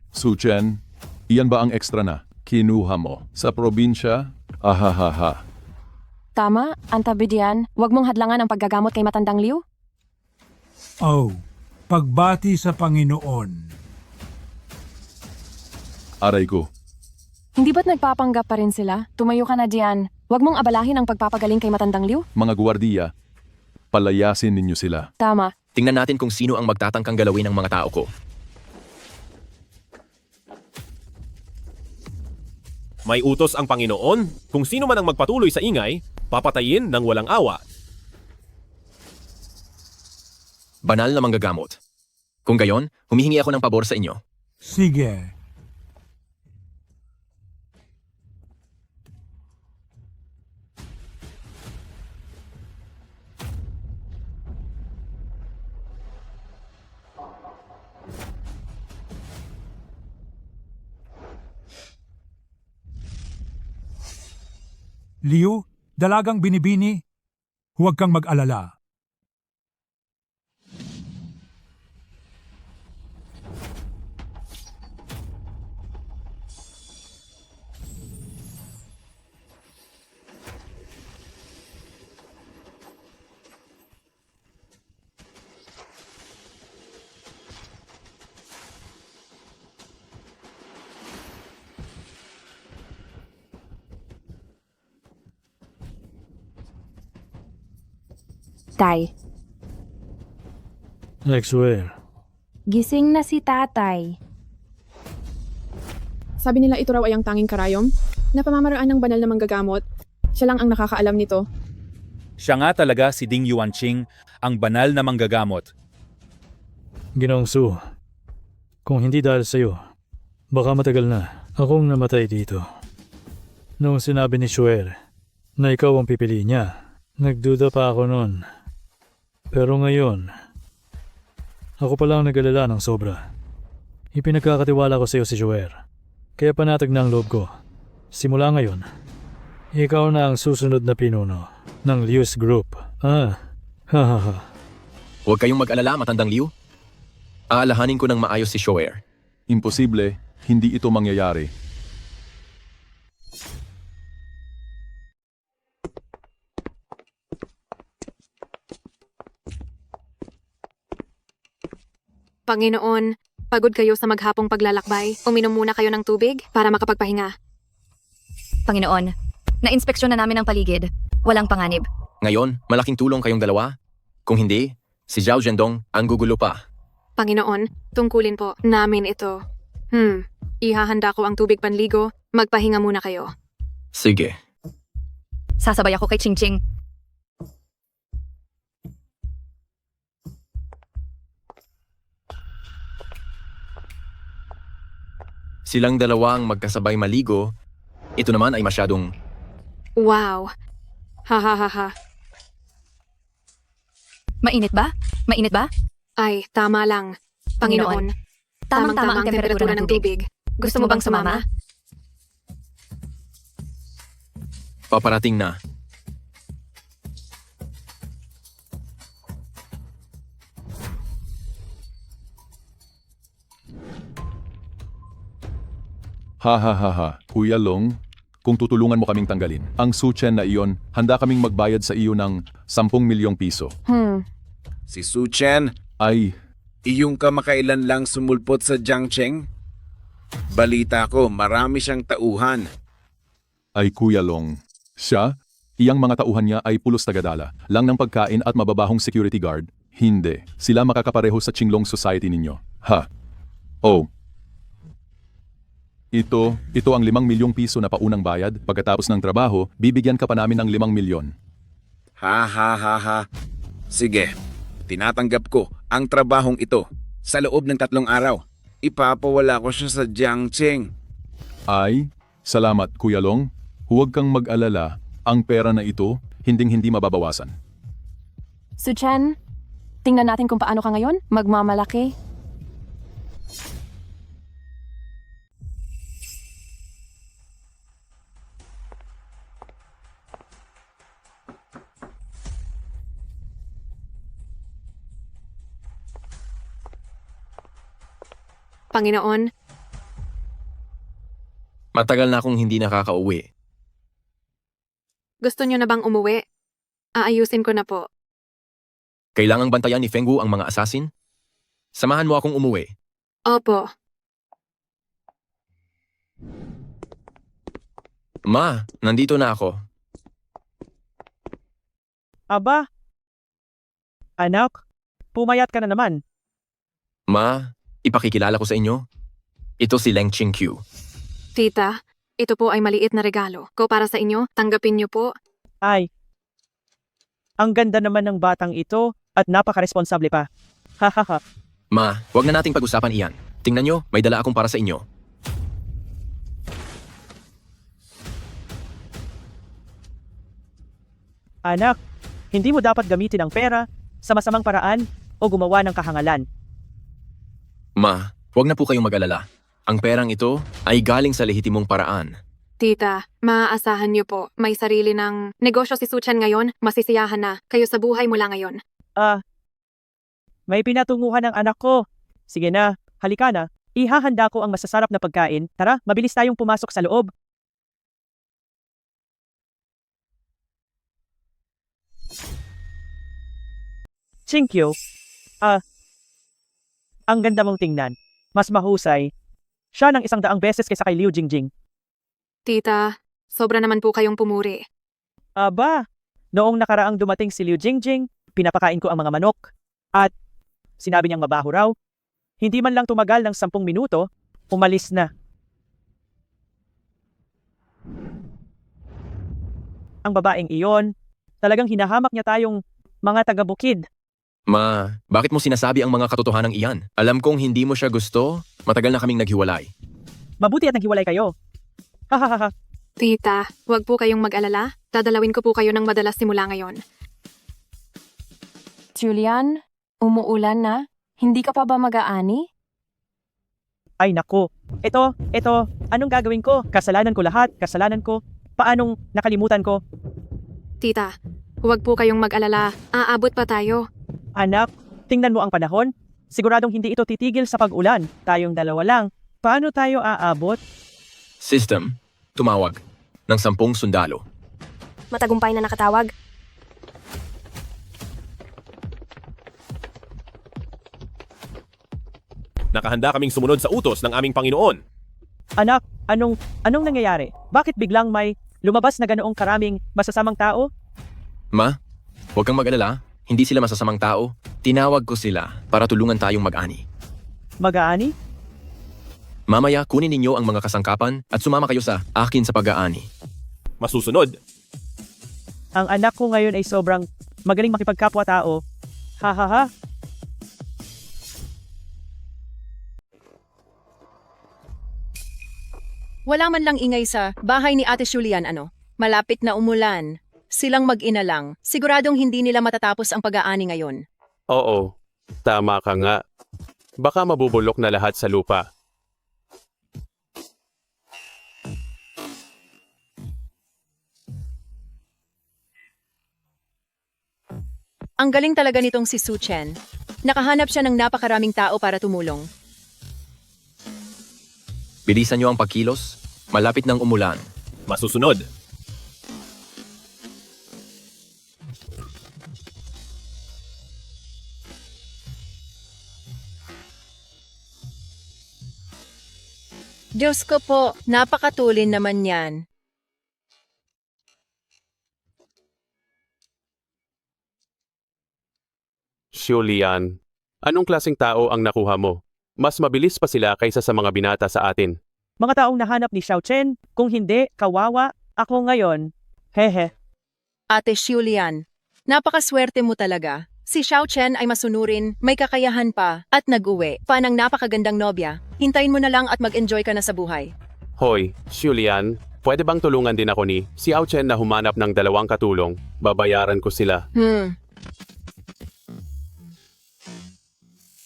Su Chen, iyan ba ang extra na kinuha mo sa probinsya? Ahahaha. Tama, antabi diyan. Huwag mong hadlangan ang paggagamot kay Matandang Liu. Oh, pagbati sa Panginoon. Aray ko. Hindi ba't nagpapanggap pa rin sila? Tumayo ka na diyan. Huwag mong abalahin ang pagpapagaling kay Matandang Liu. Mga gwardiya, palayasin ninyo sila. Tama. Tingnan natin kung sino ang magtatangkang galawin ng mga tao ko. May utos ang Panginoon, kung sino man ang magpatuloy sa ingay, papatayin ng walang awa. Banal na manggagamot. Kung gayon, humihingi ako ng pabor sa inyo. Sige. Liu, dalagang binibini, huwag kang mag-alala. Tay, I swear. gising na si tatay. Sabi nila ito raw ay ang tanging karayom na pamamaraan ng banal na manggagamot. Siya lang ang nakakaalam nito. Siya nga talaga si Ding Yuanqing, ang banal na manggagamot. Ginoong Su, kung hindi dahil sa'yo, baka matagal na akong namatay dito. Noong sinabi ni Shuer na ikaw ang pipili niya, nagduda pa ako noon. Pero ngayon, ako pala ang nag-alala ng sobra. Ipinagkakatiwala ko sa iyo si Shuer, kaya panatag na ang loob ko. Simula ngayon, ikaw na ang susunod na pinuno ng Liu's Group. Hahaha. Huwag kayong mag-alala, Matandang Liu. Aalahanin ko ng maayos si Shuer. Imposible, hindi ito mangyayari. Panginoon, pagod kayo sa maghapong paglalakbay. Uminom muna kayo ng tubig para makapagpahinga. Panginoon, na-inspeksyon na namin ang paligid. Walang panganib. Ngayon, malaking tulong kayong dalawa. Kung hindi, si Zhao Zhendong ang gugulo pa. Panginoon, tungkulin po namin ito. Ihahanda ko ang tubig panligo. Magpahinga muna kayo. Sige. Sasabay ako kay Ching Ching. Silang dalawa ang magkasabay maligo. Ito naman ay masyadong... Wow. Ha. Mainit ba? Mainit ba? Ay, tama lang. Panginoon, tamang-tama ang temperatura ng tubig. Gusto mo bang sumama? Paparating na. Ha. Kuya Long, kung tutulungan mo kaming tanggalin ang Suchen na iyon, handa kaming magbayad sa iyo ng 10 milyong piso. Si Suchen, Ay, iyong kamakailan lang sumulpot sa Jiangcheng? Balita ko, marami siyang tauhan. ay Kuya Long. Siya, iyang mga tauhan niya ay pulos tagadala, lang ng pagkain at mababahong security guard. Hindi, sila makakapareho sa Qinglong Society ninyo. Ha? Oh. Ito ang 5 milyong piso na paunang bayad. Pagkatapos ng trabaho, bibigyan ka pa namin ng 5 milyon. Ha. Sige, tinatanggap ko ang trabahong ito. Sa loob ng 3 araw, ipapawala ko siya sa Jiangcheng. Ay, salamat Kuya Long. Huwag kang mag-alala. Ang pera na ito, hinding-hindi mababawasan. Suchen, tingnan natin kung paano ka ngayon. Magmamalaki. Panginoon, Matagal na akong hindi nakakauwi. gusto niyo na bang umuwi? Aayusin ko na po. Kailangang bantayan ni Fenggu ang mga assassin? Samahan mo akong umuwi. Opo. Ma, nandito na ako. Aba? Anak, pumayat ka na naman. Ma, ipakikilala ko sa inyo. Ito si Leng Qingqiu. Tita, ito po ay maliit na regalo ko para sa inyo. Tanggapin niyo po. Ay, ang ganda naman ng batang ito at napaka-responsable pa. Hahaha. Ma, wag na nating pag-usapan iyan. Tingnan nyo, may dala akong para sa inyo. Anak, hindi mo dapat gamitin ang pera sa masamang paraan o gumawa ng kahangalan. Ma, wag na po kayong mag-alala. Ang perang ito ay galing sa lehitimong paraan. Tita, maaasahan niyo po. May sarili ng negosyo si Suchen ngayon. Masisiyahan na kayo sa buhay mula ngayon. May pinatunguhan ng anak ko. Sige na, halika na. Ihahanda ko ang masasarap na pagkain. Tara, mabilis tayong pumasok sa loob. Qingqiu, ang ganda mong tingnan. Mas mahusay. Siya ng 100 beses kaysa kay Liu Jingjing. Tita, sobra naman po kayong pumuri. Aba, noong nakaraang dumating si Liu Jingjing, pinapakain ko ang mga manok. At sinabi niyang mabaho raw. Hindi man lang tumagal ng 10 minuto, umalis na. Ang babaeng iyon, talagang hinahamak niya tayong mga taga-bukid. Ma, bakit mo sinasabi ang mga katotohanan iyan? Alam kong hindi mo siya gusto. Matagal na kaming naghiwalay. Mabuti at naghiwalay kayo. Hahaha. Tita, huwag po kayong mag-alala. Dadalawin ko po kayo ng madalas simula ngayon. Julian, umuulan na. Hindi ka pa ba mag-aani? Ay naku. Ito, anong gagawin ko? Kasalanan ko lahat, kasalanan ko. Paanong nakalimutan ko? Tita, huwag po kayong mag-alala. Aabot pa tayo. Anak, tingnan mo ang panahon. Siguradong hindi ito titigil sa pag-ulan. Tayong dalawa lang. Paano tayo aabot? System, tumawag ng 10 sundalo. Matagumpay na nakatawag. Nakahanda kaming sumunod sa utos ng aming Panginoon. Anak, anong nangyayari? Bakit biglang may lumabas na ganoong karaming masasamang tao? Ma, huwag kang mag-alala. Hindi sila masasamang tao. Tinawag ko sila para tulungan tayong mag-ani. Mag-aani? Mamaya, kunin ninyo ang mga kasangkapan at sumama kayo sa akin sa pag-aani. Masusunod. Ang anak ko ngayon ay sobrang magaling makipagkapwa-tao. Ha ha ha. Wala man lang ingay sa bahay ni Ate Julian Malapit na umulan. Silang mag-ina lang. Siguradong hindi nila matatapos ang pag-aani ngayon. Oo, tama ka nga. Baka mabubulok na lahat sa lupa. Ang galing talaga nitong si Su Chen. Nakahanap siya ng napakaraming tao para tumulong. Bilisan nyo ang pagkilos. Malapit ng umulan. Masusunod. Diyos ko po, napakatulin naman yan. Julian, anong klaseng tao ang nakuha mo? Mas mabilis pa sila kaysa sa mga binata sa atin. Mga taong nahanap ni Xiao Chen, kung hindi, kawawa, ako ngayon. Hehe. Ate Julian, napakaswerte mo talaga. Si Xiao Chen ay masunurin, may kakayahan pa, at nag-uwi. Pa ng napakagandang nobya. Hintayin mo na lang at mag-enjoy ka na sa buhay. Hoy, Julian, pwede bang tulungan din ako ni Xiao Chen na humanap ng 2 katulong? Babayaran ko sila.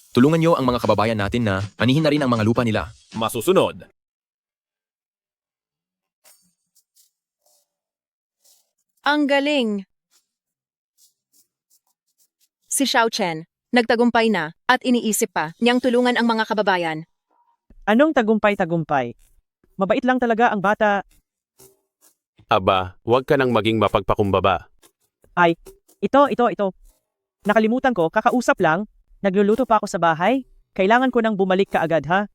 Tulungan nyo ang mga kababayan natin na anihin na rin ang mga lupa nila. Masusunod. Ang galing! Si Xiao Chen, nagtagumpay na at iniisip pa niyang tulungan ang mga kababayan. Anong tagumpay-tagumpay? Mabait lang talaga ang bata. Aba, huwag ka nang maging mapagpakumbaba. Ay, ito. Nakalimutan ko, kakausap lang. Nagluluto pa ako sa bahay. Kailangan ko nang bumalik kaagad ha.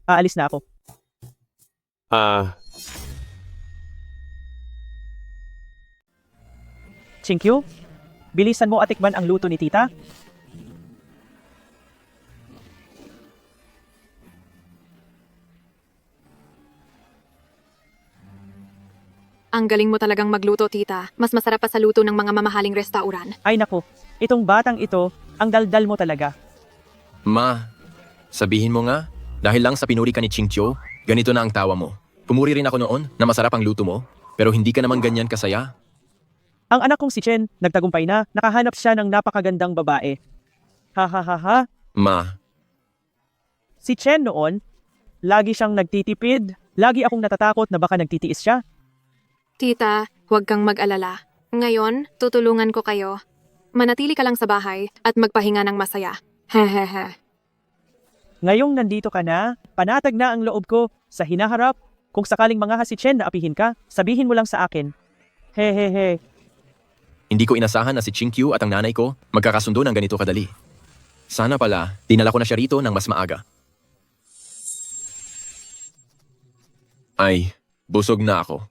Aalis na ako. Chinkyu, bilisan mo at tikman ang luto ni tita. Ang galing mo talagang magluto, tita. Mas masarap pa sa luto ng mga mamahaling restauran. Ay naku, itong batang ito, ang daldal mo talaga. Ma, sabihin mo nga, dahil lang sa pinuri ka ni Chingqiu, ganito na ang tawa mo. Pumuri rin ako noon na masarap ang luto mo, pero hindi ka naman ganyan kasaya. Ang anak kong si Chen, nagtagumpay na, nakahanap siya ng napakagandang babae. Ha ha ha ha. Ma, Si Chen noon, lagi siyang nagtitipid. Lagi akong natatakot na baka nagtitiis siya. Tita, huwag kang mag-alala. Ngayon, tutulungan ko kayo. Manatili ka lang sa bahay at magpahinga ng masaya. Hehehe. Ngayong nandito ka na, panatag na ang loob ko sa hinaharap. Kung sakaling mga si Chen na apihin ka, sabihin mo lang sa akin. Hehehe. hindi ko inasahan na si Chingqiu at ang nanay ko magkakasundo ng ganito kadali. Sana pala, dinala ko na siya rito ng mas maaga. Ay, busog na ako.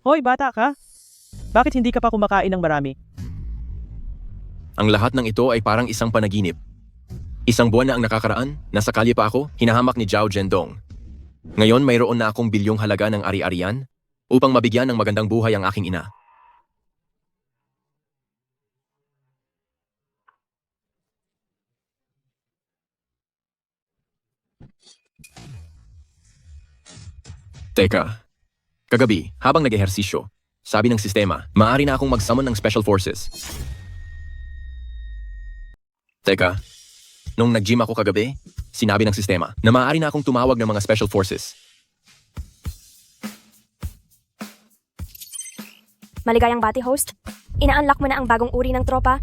Hoy, bata ka? Bakit hindi ka pa kumakain ng marami? Ang lahat ng ito ay parang isang panaginip. Isang buwan na ang nakakaraan, nasa kalye pa ako, hinahamak ni Zhao Zhendong. Ngayon mayroon na akong bilyong halaga ng ari-arian upang mabigyan ng magandang buhay ang aking ina. Teka, kagabi, habang nag-ehersisyo, sabi ng sistema, maaari na akong mag-summon ng Special Forces. Teka, nung nag-gym ako kagabi, sinabi ng sistema na maaari na akong tumawag ng mga Special Forces. Maligayang bati, host. Ina-unlock mo na ang bagong uri ng tropa.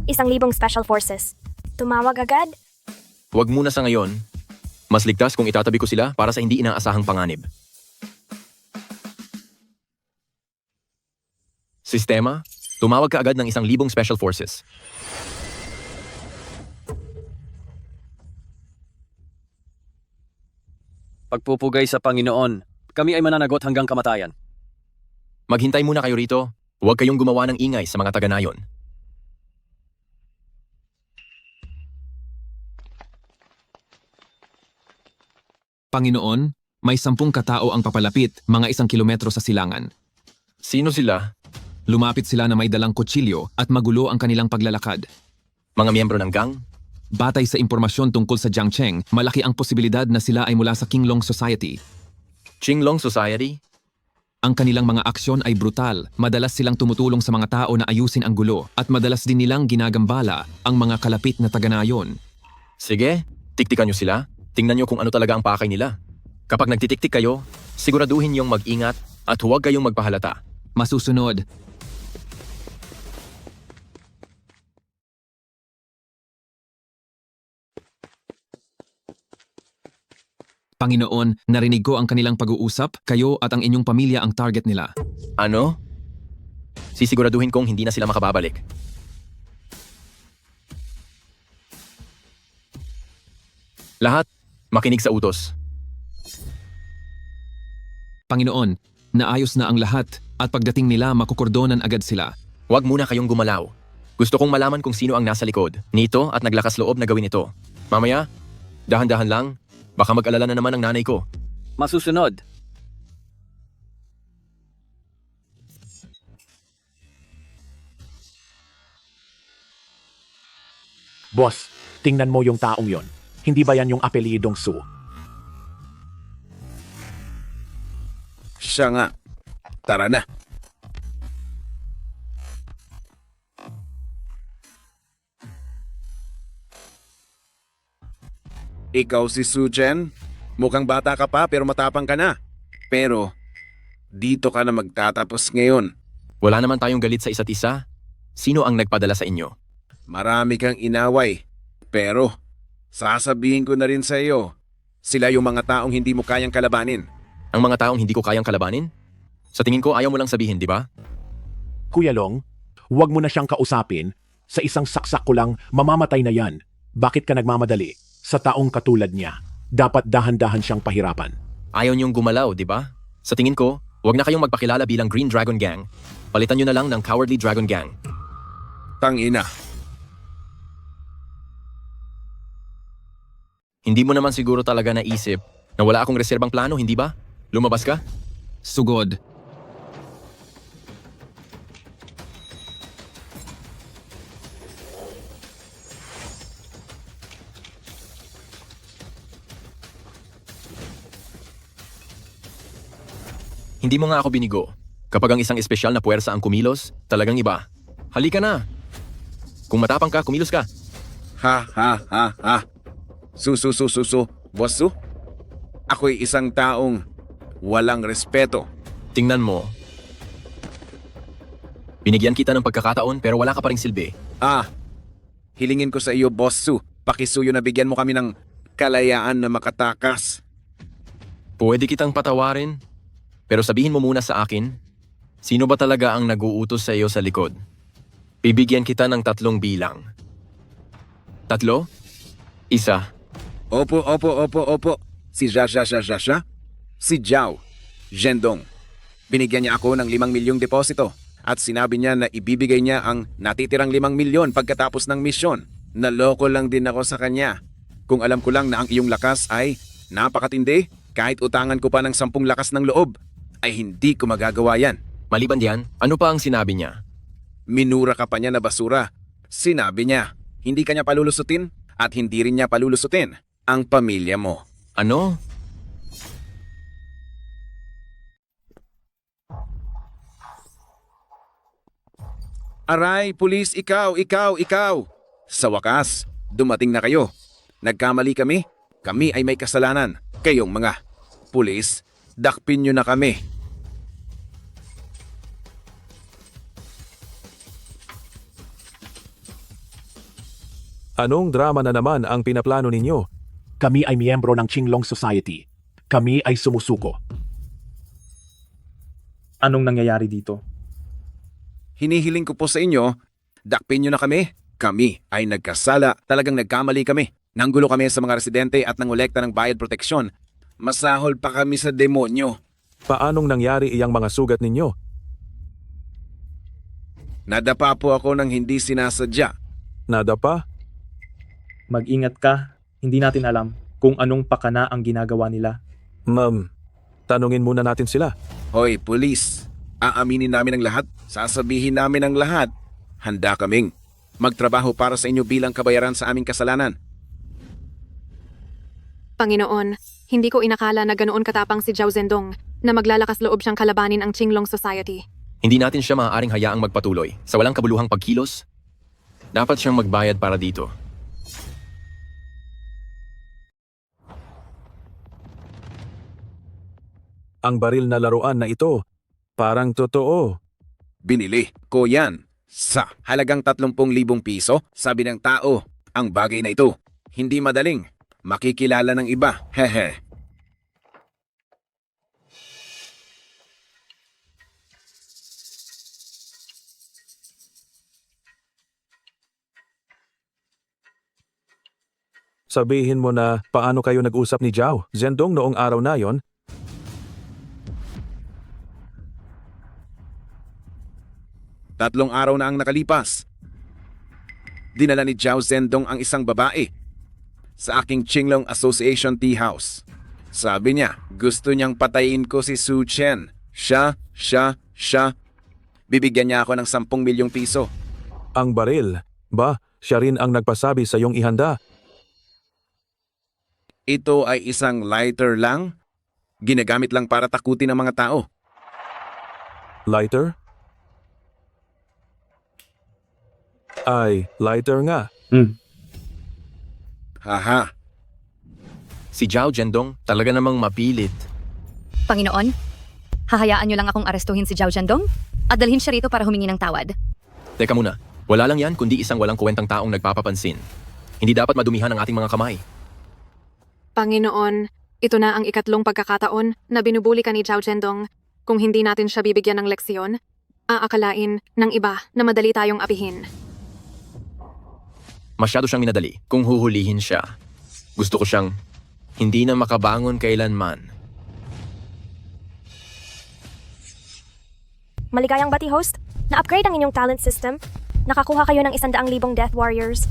1,000 Special Forces. Tumawag agad? Huwag muna sa ngayon. Mas ligtas kung itatabi ko sila para sa hindi inaasahang panganib. Sistema, tumawag ka agad ng 1,000 Special Forces. Pagpupugay sa Panginoon, kami ay mananagot hanggang kamatayan. Maghintay muna kayo rito. Huwag kayong gumawa ng ingay sa mga taga-nayon. Panginoon, may 10 katao ang papalapit, mga 1 kilometro sa silangan. Sino sila? Lumapit sila na may dalang kutsilyo at magulo ang kanilang paglalakad. Mga miyembro ng gang? Batay sa impormasyon tungkol sa Jiangcheng, malaki ang posibilidad na sila ay mula sa Qinglong Society. Qinglong Society? Ang kanilang mga aksyon ay brutal, madalas silang tumutulong sa mga tao na ayusin ang gulo at madalas din nilang ginagambala ang mga kalapit na taga-nayon. Sige, tiktikan nyo sila. Tingnan nyo kung ano talaga ang pakay nila. Kapag nagtitiktik kayo, siguraduhin niyong mag-ingat at huwag kayong magpahalata. Masusunod. Panginoon, narinig ko ang kanilang pag-uusap, kayo at ang inyong pamilya ang target nila. Ano? Sisiguraduhin kong hindi na sila makababalik. Lahat, makinig sa utos. Panginoon, naayos na ang lahat at pagdating nila makukordonan agad sila. Huwag muna kayong gumalaw. Gusto kong malaman kung sino ang nasa likod nito at naglakas loob na gawin ito. Mamaya, dahan-dahan lang, baka mag-alala na naman ang nanay ko. Masusunod. Boss, tingnan mo yung taong yon. Hindi ba yan yung apelyidong Su? Siya nga. Tara na. Ikaw si Suchen? Mukhang bata ka pa pero matapang ka na. Pero, dito ka na magtatapos ngayon. Wala naman tayong galit sa isa't isa. Sino ang nagpadala sa inyo? Marami kang inaway. Pero, sasabihin ko na rin sa iyo, sila yung mga taong hindi mo kayang kalabanin. Ang mga taong hindi ko kayang kalabanin? Sa tingin ko ayaw mo lang sabihin, di ba? Kuya Long, huwag mo na siyang kausapin. Sa isang saksak ko lang, mamamatay na yan. Bakit ka nagmamadali? Sa taong katulad niya, dapat dahan-dahan siyang pahirapan. Ayaw niyong gumalaw, di ba? Sa tingin ko, huwag na kayong magpakilala bilang Green Dragon Gang. Palitan niyo na lang ng Cowardly Dragon Gang. Tangina. Hindi mo naman siguro talaga naisip na wala akong reserbang plano, hindi ba? Lumabas ka? Sugod. Hindi mo nga ako binigo. Kapag ang isang espesyal na puwersa ang kumilos, talagang iba. Halika na! Kung matapang ka, kumilos ka. Ha ha ha ha. Bosu? Ako'y isang taong walang respeto. Tingnan mo. Binigyan kita ng pagkakataon pero wala ka pa ring silbi. Hilingin ko sa iyo, Bosu. Pakisuyo na bigyan mo kami ng kalayaan na makatakas. Pwede kitang patawarin, pero sabihin mo muna sa akin, sino ba talaga ang nag-uutos sa iyo sa likod? Bibigyan kita ng 3 bilang. 3? 1. Opo. Si Sha. Si Zhao. Zhendong. Binigyan niya ako ng 5 milyong deposito at sinabi niya na ibibigay niya ang natitirang 5 milyon pagkatapos ng misyon. Naloko lang din ako sa kanya. Kung alam ko lang na ang iyong lakas ay napakatindi, kahit utangan ko pa ng 10 lakas ng loob, ay hindi ko magagawa yan. Maliban diyan, ano pa ang sinabi niya? Minura ka pa niya na basura. Sinabi niya, hindi ka niya palulusutin at hindi rin niya palulusutin ang pamilya mo. Ano? Aray, pulis, ikaw! Sa wakas, dumating na kayo. Nagkamali kami. Kami ay may kasalanan. Kayong mga pulis, dakpin niyo na kami. Anong drama na naman ang pinaplano ninyo? Kami ay miyembro ng Qinglong Society. Kami ay sumusuko. Anong nangyayari dito? Hinihiling ko po sa inyo, dakpin niyo na kami. Kami ay nagkasala, talagang nagkamali kami. Nanggulo kami sa mga residente at nangolekta ng bayad proteksyon. Masahol pa kami sa demonyo. Paanong nangyari iyang mga sugat ninyo? Nadapa po ako ng hindi sinasadya. Nadapa? Mag-ingat ka, hindi natin alam kung anong pakana ang ginagawa nila. Ma'am, tanungin muna natin sila. Hoy, pulis. Aaminin namin ang lahat. Sasabihin namin ang lahat. Handa kaming magtrabaho para sa inyo bilang kabayaran sa aming kasalanan. Panginoon, hindi ko inakala na ganoon katapang si Zhao Zhendong na maglalakas loob siyang kalabanin ang Qinglong Society. Hindi natin siya maaaring hayaang magpatuloy sa walang kabuluhang pagkilos. Dapat siyang magbayad para dito. Ang baril na laruan na ito, parang totoo. Binili ko yan sa halagang 30,000 piso. Sabi ng tao, ang bagay na ito, hindi madaling makikilala ng iba. Hehe. Sabihin mo na paano kayo nag-usap ni Zhao Zhendong noong araw na yon. Tatlong araw na ang nakalipas. Dinala ni Zhao Zhendong ang isang babae sa aking Qinglong Association Tea House. Sabi niya, gusto niyang patayin ko si Su Chen. Siya. Bibigyan niya ako ng 10 milyong piso. Ang baril, ba, siya rin ang nagpasabi sa iyong ihanda. Ito ay isang lighter lang. Ginagamit lang para takutin ang mga tao. Lighter? Ay, lighter nga. Haha. Si Zhao Zhendong talaga namang mapilit. Panginoon, hahayaan niyo lang akong arestuhin si Zhao Zhendong at dalhin siya rito para humingi ng tawad. Teka muna, wala lang yan kundi isang walang kwentang taong nagpapapansin. Hindi dapat madumihan ang ating mga kamay. Panginoon, ito na ang ikatlong pagkakataon na binubuli ka ni Zhao Zhendong. Kung hindi natin siya bibigyan ng leksyon, aakalain ng iba na madali tayong apihin. Masyado siyang minadali kung huhulihin siya. Gusto ko siyang hindi na makabangon kailanman. Maligayang bati, host. Na-upgrade ang inyong talent system. Nakakuha kayo ng 100,000 Death Warriors.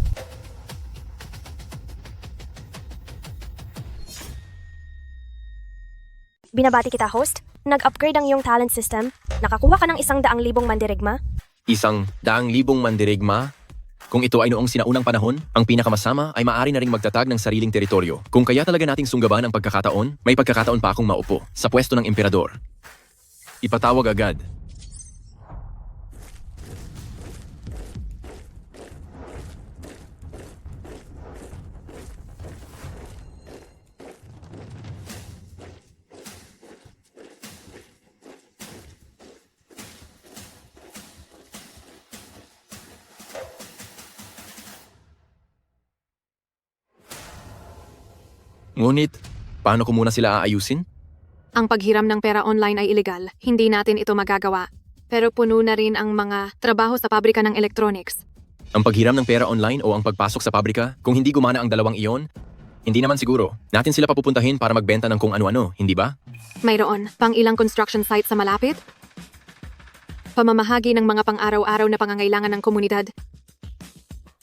Binabati kita, host. Nag-upgrade ang iyong talent system. Nakakuha ka ng 100,000 mandirigma. 100,000 mandirigma? Kung ito ay noong sinaunang panahon, ang pinakamasama ay maaari na ring magtatag ng sariling teritoryo. Kung kaya talaga nating sunggaban ang pagkakataon, may pagkakataon pa akong maupo sa pwesto ng emperador. Ipatawag agad. Ngunit, paano ko muna sila aayusin? Ang paghiram ng pera online ay ilegal. Hindi natin ito magagawa. Pero puno na rin ang mga trabaho sa pabrika ng electronics. Ang paghiram ng pera online o ang pagpasok sa pabrika, kung hindi gumana ang dalawang iyon, hindi naman siguro. Natin sila papupuntahin para magbenta ng kung ano-ano, hindi ba? Mayroon pang ilang construction site sa malapit? Pamamahagi ng mga pang-araw-araw na pangangailangan ng komunidad.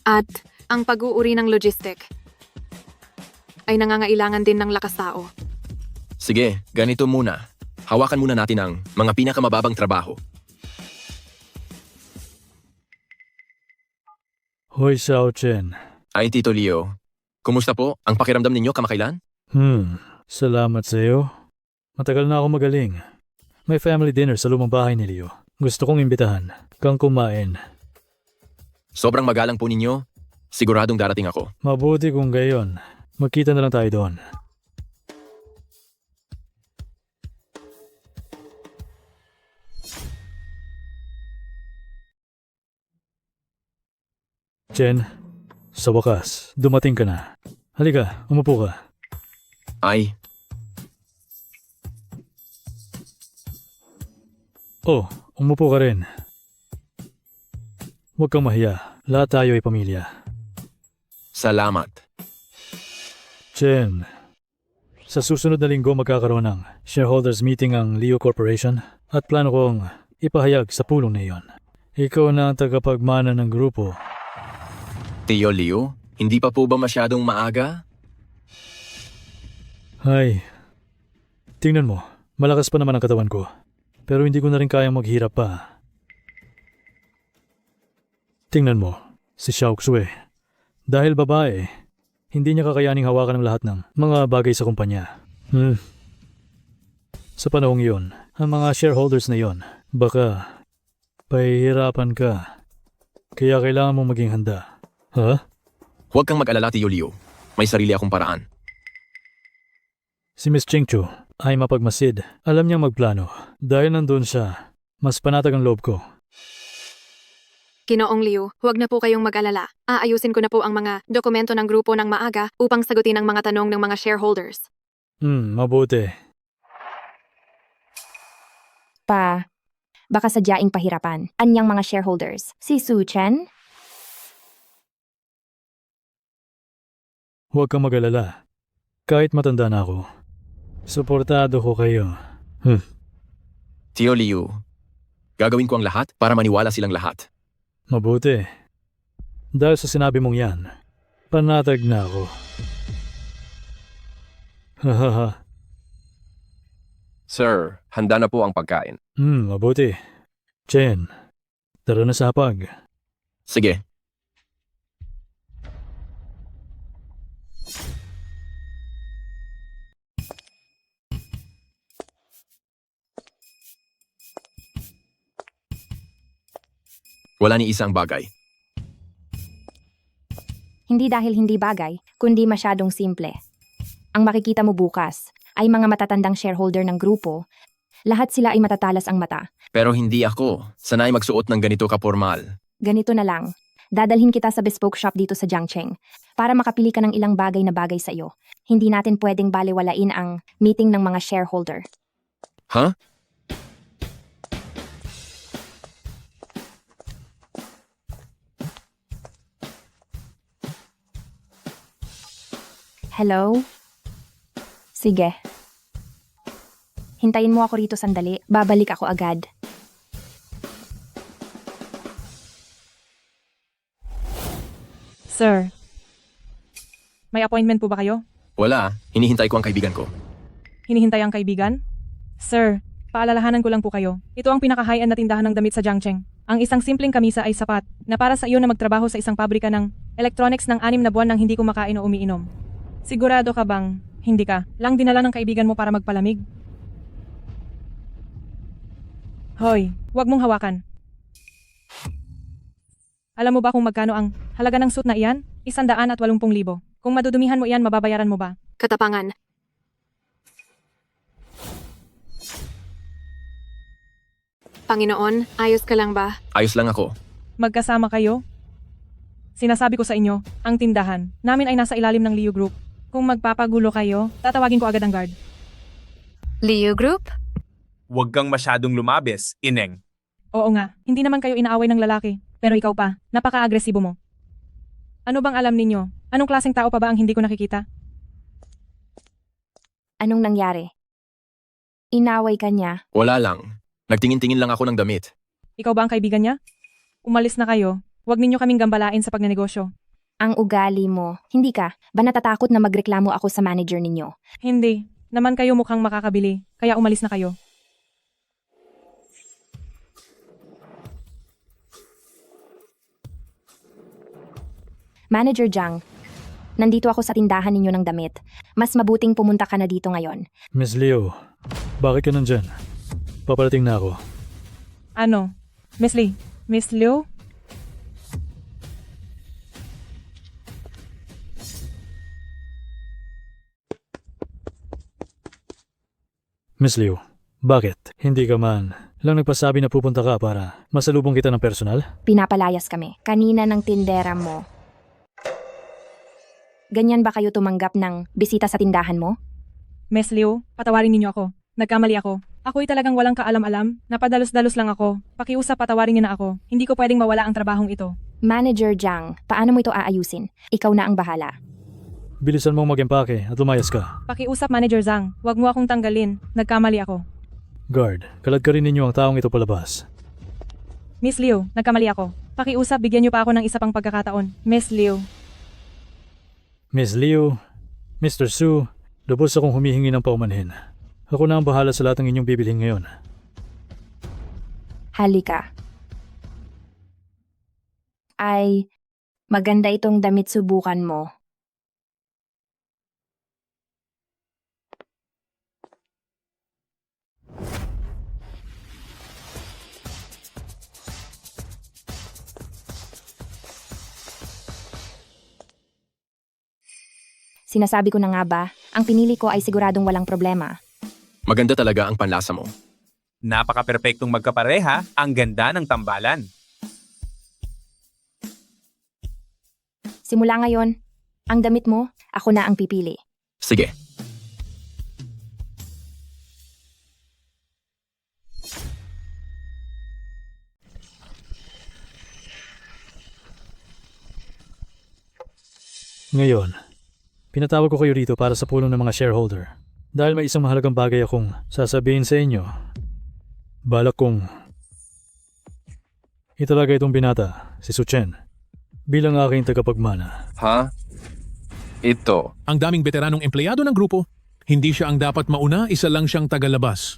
At ang pag-uuri ng logistic ay nangangailangan din ng lakas tao. Sige, ganito muna. Hawakan muna natin ang mga pinakamababang trabaho. Hoy, Xiao Chen. Ay, Tito Leo. Kumusta po? Ang pakiramdam ninyo kamakailan? Salamat sa iyo. Matagal na ako magaling. May family dinner sa lumang bahay ni Leo. Gusto kong imbitahan kang kumain. Sobrang magalang po ninyo. Siguradong darating ako. Mabuti kung gayon. Magkita na lang tayo doon. Chen, sa wakas, dumating ka na. Halika, umupo ka. Ay. Oh, umupo ka rin. Huwag kang mahiya. Lahat tayo ay pamilya. Salamat. Chen, Sa susunod na linggo magkakaroon ng shareholders meeting ang Leo Corporation at plano kong ipahayag sa pulong na iyon. Ikaw na ang tagapagmana ng grupo. Tio Leo, hindi pa po ba masyadong maaga? Ay, tingnan mo, malakas pa naman ang katawan ko. Pero hindi ko na rin kayang maghirap pa. Tingnan mo, si Xiao Xue. Dahil babae, hindi niya kakayaning hawakan ang lahat ng mga bagay sa kumpanya. Sa panahong iyon, ang mga shareholders na iyon, baka pahihirapan ka. Kaya kailangan mong maging handa. Ha? Huwag kang mag-alala, Tio Leo. May sarili akong paraan. Si Miss Chingchu ay mapagmasid. Alam niyang magplano. Dahil nandun siya, mas panatag ang loob ko. Ginoong Liu, huwag na po kayong mag-alala. Aayusin ko na po ang mga dokumento ng grupo ng maaga upang sagutin ang mga tanong ng mga shareholders. Mabuti. Baka sadyaing pahirapan. Anyang mga shareholders? Si Su Chen? Huwag kang mag-alala. Kahit matanda na ako, suportado ko kayo. Tio Leo, gagawin ko ang lahat para maniwala silang lahat. Mabuti. Dahil sa sinabi mong yan, panatag na ako. Hahaha. Sir, handa na po ang pagkain. Mabuti. Chen, tara na sa hapag. Sige. Wala ni isang bagay. Hindi dahil hindi bagay, kundi masyadong simple. Ang makikita mo bukas ay mga matatandang shareholder ng grupo. Lahat sila ay matatalas ang mata. Pero hindi ako. Sanay magsuot ng ganito kapormal. Ganito na lang. Dadalhin kita sa bespoke shop dito sa Jiangcheng para makapili ka ng ilang bagay na bagay sa iyo. Hindi natin pwedeng balewalain ang meeting ng mga shareholder. Ha? Hello? Sige. Hintayin mo ako rito sandali. Babalik ako agad. Sir, may appointment po ba kayo? Wala. Hinihintay ko ang kaibigan ko. Hinihintay ang kaibigan? Sir, paalalahanan ko lang po kayo. Ito ang pinaka-high-end na tindahan ng damit sa Jiangcheng. Ang isang simpleng kamisa ay sapat na para sa iyo na magtrabaho sa isang pabrika ng electronics ng 6 na buwan nang hindi kumakain o umiinom. Sigurado ka bang hindi ka lang dinala ng kaibigan mo para magpalamig? Hoy, wag mong hawakan. Alam mo ba kung magkano ang halaga ng suit na iyan? 180,000. Kung madudumihan mo iyan, mababayaran mo ba? Katapangan. Panginoon, ayos ka lang ba? Ayos lang ako. Magkasama kayo? Sinasabi ko sa inyo, ang tindahan namin ay nasa ilalim ng Liu Group. Kung magpapagulo kayo, tatawagin ko agad ang guard. Liu Group? Huwag kang masyadong lumabis, Ineng. Oo nga, hindi naman kayo inaaway ng lalaki. Pero ikaw pa, napaka-agresibo mo. Ano bang alam ninyo? Anong klaseng tao pa ba ang hindi ko nakikita? Anong nangyari? Inaway ka niya? Wala lang. Nagtingin-tingin lang ako ng damit. Ikaw ba ang kaibigan niya? Umalis na kayo. Huwag ninyo kaming gambalain sa pagnenegosyo. Ang ugali mo. Hindi ka ba natatakot na magreklamo ako sa manager ninyo? Hindi. Naman kayo mukhang makakabili. Kaya umalis na kayo. Manager Jiang, nandito ako sa tindahan ninyo ng damit. Mas mabuting pumunta ka na dito ngayon. Miss Leo, bakit ka nandyan? Paparating na ako. Ano? Miss Lee? Miss Liu? Miss Liu, bakit? Hindi ka man lang nagpasabi na pupunta ka para masalubong kita ng personal? Pinapalayas kami. Kanina ng tindera mo. Ganyan ba kayo tumanggap ng bisita sa tindahan mo? Miss Liu, patawarin ninyo ako. Nagkamali ako. Ako'y talagang walang kaalam-alam. Napadalos-dalos lang ako. Pakiusap, patawarin niyo na ako. Hindi ko pwedeng mawala ang trabahong ito. Manager Jiang, paano mo ito aayusin? Ikaw na ang bahala. Bilisan mong mag-empake at lumayas ka. Pakiusap, Manager Zhang. Huwag mo akong tanggalin. Nagkamali ako. Guard, kalad ka rin ninyo ang taong ito palabas. Miss Liu, nagkamali ako. Pakiusap, bigyan niyo pa ako ng isa pang pagkakataon. Miss Liu. Miss Liu, Mr. Su, lubos akong humihingi ng paumanhin. Ako na ang bahala sa lahat ng inyong bibilhin ngayon. Halika. Ay, maganda itong damit, subukan mo. Sinasabi ko na nga ba, ang pinili ko ay siguradong walang problema. Maganda talaga ang panlasa mo. Napaka-perpektong magkapareha, ang ganda ng tambalan. Simula ngayon, ang damit mo, ako na ang pipili. Sige. Ngayon, pinatawag ko kayo rito para sa pulong ng mga shareholder. Dahil may isang mahalagang bagay akong sasabihin sa inyo. Balak kong italaga itong binata, si Su Chen, bilang aking tagapagmana. Ha? Ito. Ang daming veteranong empleyado ng grupo. Hindi siya ang dapat mauna, isa lang siyang tagalabas.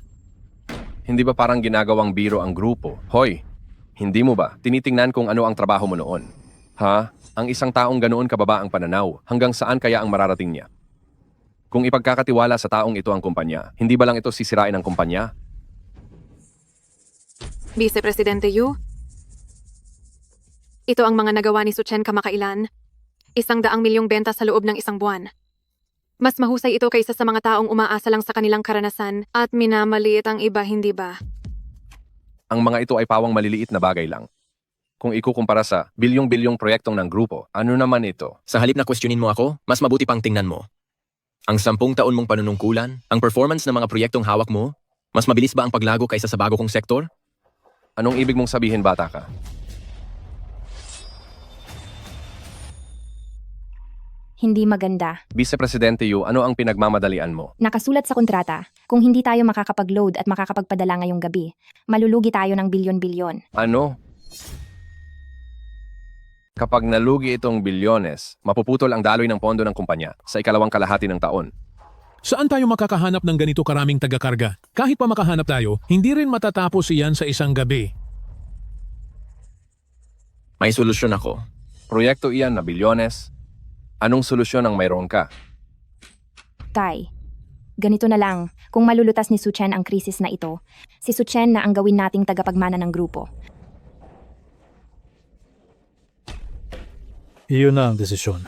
Hindi ba parang ginagawang biro ang grupo? Hoy, hindi mo ba tinitingnan kung ano ang trabaho mo noon? Ha? Ang isang taong ganoon kababa ang pananaw, hanggang saan kaya ang mararating niya? Kung ipagkakatiwala sa taong ito ang kumpanya, hindi ba lang ito sisirain ang kumpanya? Vice Presidente Yu, ito ang mga nagawa ni Su Chen kamakailan. 100 milyong benta sa loob ng isang buwan. Mas mahusay ito kaysa sa mga taong umaasa lang sa kanilang karanasan at minamaliit ang iba, hindi ba? Ang mga ito ay pawang maliliit na bagay lang. Kung ikukumpara sa bilyong-bilyong proyektong ng grupo, ano naman ito? Sa halip na questionin mo ako, mas mabuti pang tingnan mo. Ang 10 taon mong panunungkulan, ang performance ng mga proyektong hawak mo, mas mabilis ba ang paglago kaysa sa bago kong sektor? Anong ibig mong sabihin, bata ka? Hindi maganda. Vice Presidente Yu, ano ang pinagmamadalian mo? Nakasulat sa kontrata, kung hindi tayo makakapag-load at makakapagpadala ngayong gabi, malulugi tayo ng bilyon-bilyon. Ano? Kapag nalugi itong bilyones, mapuputol ang daloy ng pondo ng kumpanya sa ikalawang kalahati ng taon. Saan tayo makakahanap ng ganito karaming taga-karga? Kahit pa makahanap tayo, hindi rin matatapos iyan sa isang gabi. May solusyon ako. Proyekto iyan na bilyones. Anong solusyon ang mayroon ka? Tay, ganito na lang, kung malulutas ni Su Chen ang krisis na ito, si Su Chen na ang gawin nating tagapagmana ng grupo. Iyon na ang desisyon.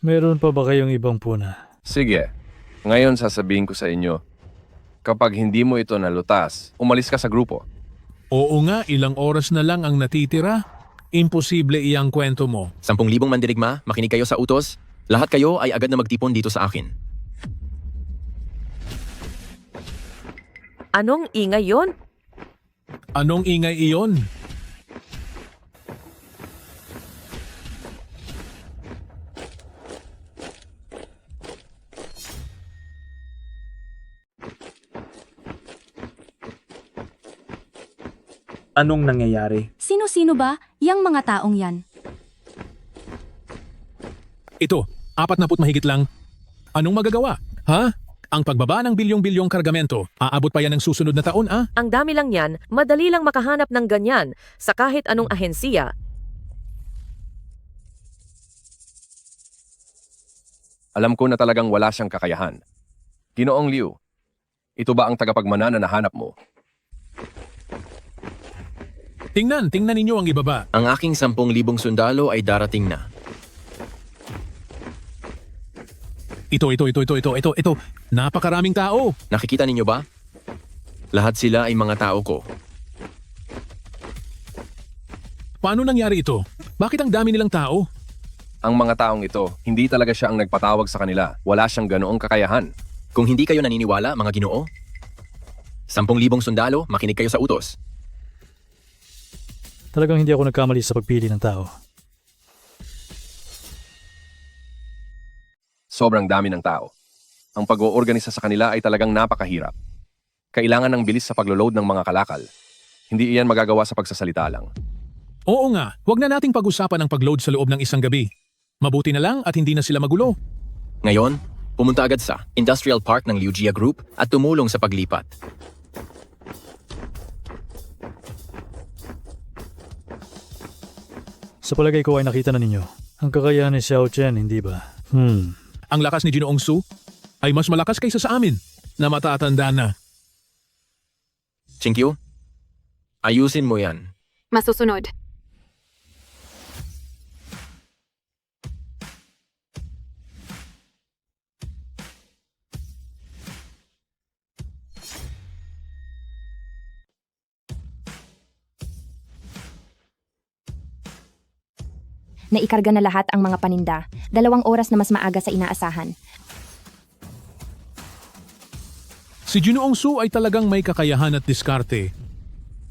Meron pa ba kayong ibang puna? Sige, ngayon sasabihin ko sa inyo, kapag hindi mo ito nalutas, umalis ka sa grupo. Oo nga, ilang oras na lang ang natitira. Imposible iyang kwento mo. 10,000 mandirigma, makinig kayo sa utos. Lahat kayo ay agad na magtipon dito sa akin. Anong ingay yon? Anong ingay iyon? Anong nangyayari? Sino-sino ba yang mga taong yan? Ito, 40 mahigit lang. Anong magagawa? Ha? Ang pagbaba ng bilyong-bilyong kargamento, aabot pa yan ng susunod na taon, ah? Ang dami lang yan, madali lang makahanap ng ganyan sa kahit anong ahensiya. Alam ko na talagang wala siyang kakayahan. Ginoong Liu, ito ba ang tagapagmana na nahanap mo? Tingnan ninyo ang ibaba. Ang aking 10,000 sundalo ay darating na. Ito. Napakaraming tao. Nakikita ninyo ba? Lahat sila ay mga tao ko. Paano nangyari ito? Bakit ang dami nilang tao? Ang mga taong ito, hindi talaga siya ang nagpatawag sa kanila. Wala siyang ganoong kakayahan. Kung hindi kayo naniniwala, mga Ginoo, 10,000 sundalo, makinig kayo sa utos. Talagang hindi ako nagkamali sa pagpili ng tao. Sobrang dami ng tao. Ang pag-oorganisa sa kanila ay talagang napakahirap. Kailangan ng bilis sa paglo-load ng mga kalakal. Hindi iyan magagawa sa pagsasalita lang. Oo nga, wag na nating pag-usapan ang pag-load sa loob ng isang gabi. Mabuti na lang at hindi na sila magulo. Ngayon, pumunta agad sa Industrial Park ng Liugia Group at tumulong sa paglipat. Sa palagay ko ay nakita na ninyo. Ang kakayahan ni Xiao Chen, hindi ba? Ang lakas ni Ginoong Su ay mas malakas kaysa sa amin na matatanda na. Chinkyu, ayusin mo yan. Masusunod. Naikarga na lahat ang mga paninda. 2 oras na mas maaga sa inaasahan. Si Ginoong Su ay talagang may kakayahan at diskarte.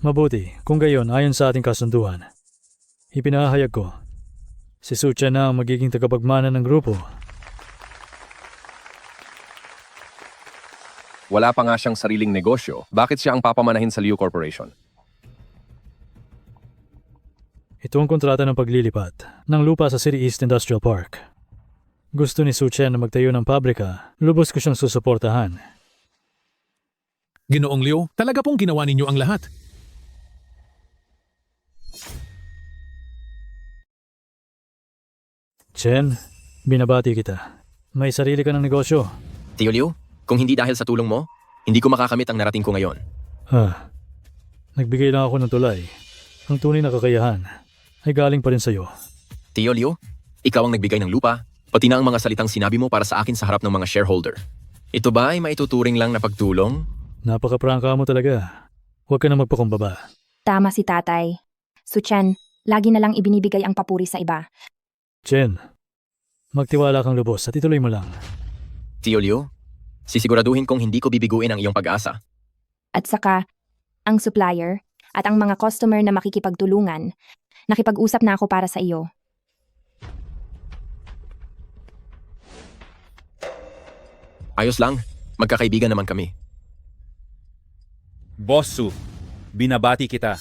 Mabuti, kung gayon ayon sa ating kasunduan. Ipinahayag ko, si Su Chen na ang magiging tagapagmana ng grupo. Wala pa nga siyang sariling negosyo. Bakit siya ang papamanahin sa Liu Corporation? Ito ang kontrata ng paglilipat ng lupa sa City East Industrial Park. Gusto ni Su Chen na magtayo ng pabrika, lubos ko siyang susuportahan. Ginoong Liu, talaga pong ginawa ninyo ang lahat. Chen, binabati kita. May sarili ka ng negosyo. Tio Liu, kung hindi dahil sa tulong mo, hindi ko makakamit ang narating ko ngayon. Nagbigay lang ako ng tulay. Ang tunay na kakayahan ay galing pa rin sa'yo. Tio Liu, ikaw ang nagbigay ng lupa, pati na ang mga salitang sinabi mo para sa akin sa harap ng mga shareholder. Ito ba ay maituturing lang na pagtulong? Napaka-prangka mo talaga. Huwag ka na magpakumbaba. Tama si tatay. Su Chen, lagi na lang ibinibigay ang papuri sa iba. Chen, magtiwala kang lubos at ituloy mo lang. Tio Liu, sisiguraduhin kong hindi ko bibiguin ang iyong pag-asa. At saka, ang supplier at ang mga customer na makikipagtulungan, nakipag-usap na ako para sa iyo. Ayos lang, magkakaibigan naman kami. Boss Su, binabati kita.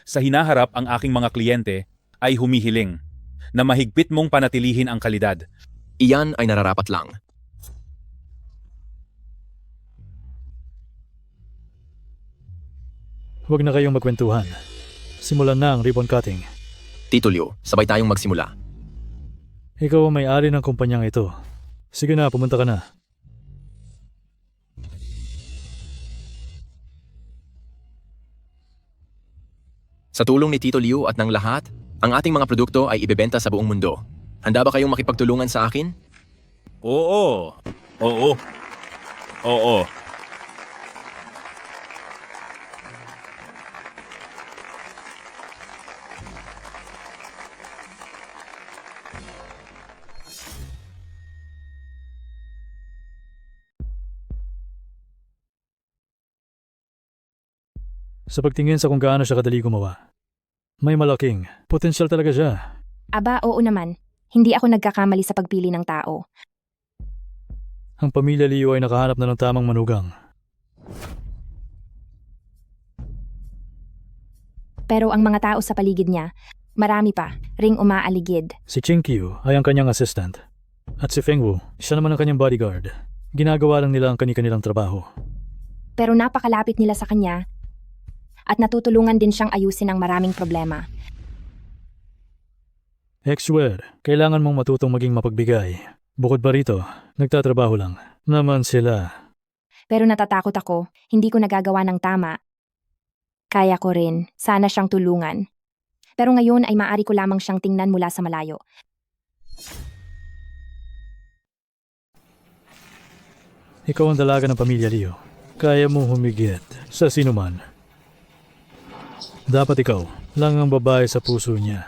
Sa hinaharap ang aking mga kliyente ay humihiling na mahigpit mong panatilihin ang kalidad. Iyan ay nararapat lang. Huwag na kayong magkwentuhan. Simulan na ang ribbon cutting. Tito Liu, sabay tayong magsimula. Ikaw ang may-ari ng kumpanyang ito. Sige na, pumunta ka na. Sa tulong ni Tito Liu at ng lahat, ang ating mga produkto ay ibebenta sa buong mundo. Handa ba kayong makipagtulungan sa akin? Oo. Oo. Oo. Sa pagtingin sa kung gaano siya kadali gumawa, may malaking potensyal talaga siya. Aba, oo naman. Hindi ako nagkakamali sa pagpili ng tao. Ang pamilya Liu ay nakahanap na ng tamang manugang. Pero ang mga tao sa paligid niya, marami pa, ring umaaligid. Si Chinkyu ay ang kanyang assistant. At si Feng Wu, siya naman ang kanyang bodyguard. Ginagawa lang nila ang kani-kanilang trabaho. Pero napakalapit nila sa kanya at natutulungan din siyang ayusin ang maraming problema. Exwer, kailangan mong matutong maging mapagbigay. Bukod pa rito, nagtatrabaho lang naman sila. Pero natatakot ako, hindi ko nagagawa ng tama. Kaya ko rin, sana siyang tulungan. Pero ngayon ay maaari ko lamang siyang tingnan mula sa malayo. Ikaw ang dalaga ng pamilya Liu. Kaya mong humigit sa sinuman. Dapat ikaw lang ang babae sa puso niya.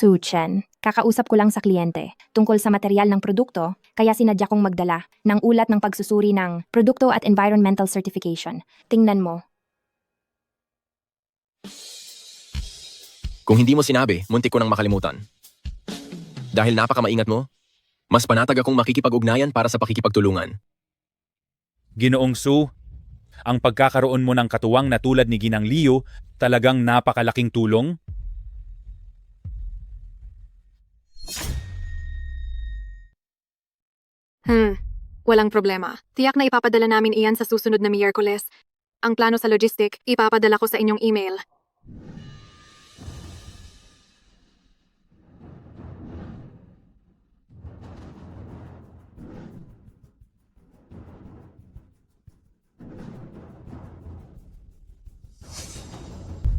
Su Chen, kakausap ko lang sa kliyente tungkol sa material ng produkto, kaya sinadya kong magdala ng ulat ng pagsusuri ng produkto at environmental certification. Tingnan mo. Kung hindi mo sinabi, muntik ko nang makalimutan. Dahil napakamaingat mo, mas panatag akong makikipag-ugnayan para sa pakikipagtulungan. Ginoong Su, ang pagkakaroon mo ng katuwang na tulad ni Ginang Liu talagang napakalaking tulong. Walang problema. Tiyak na ipapadala namin iyan sa susunod na Miyerkules. Ang plano sa logistic, ipapadala ko sa inyong email.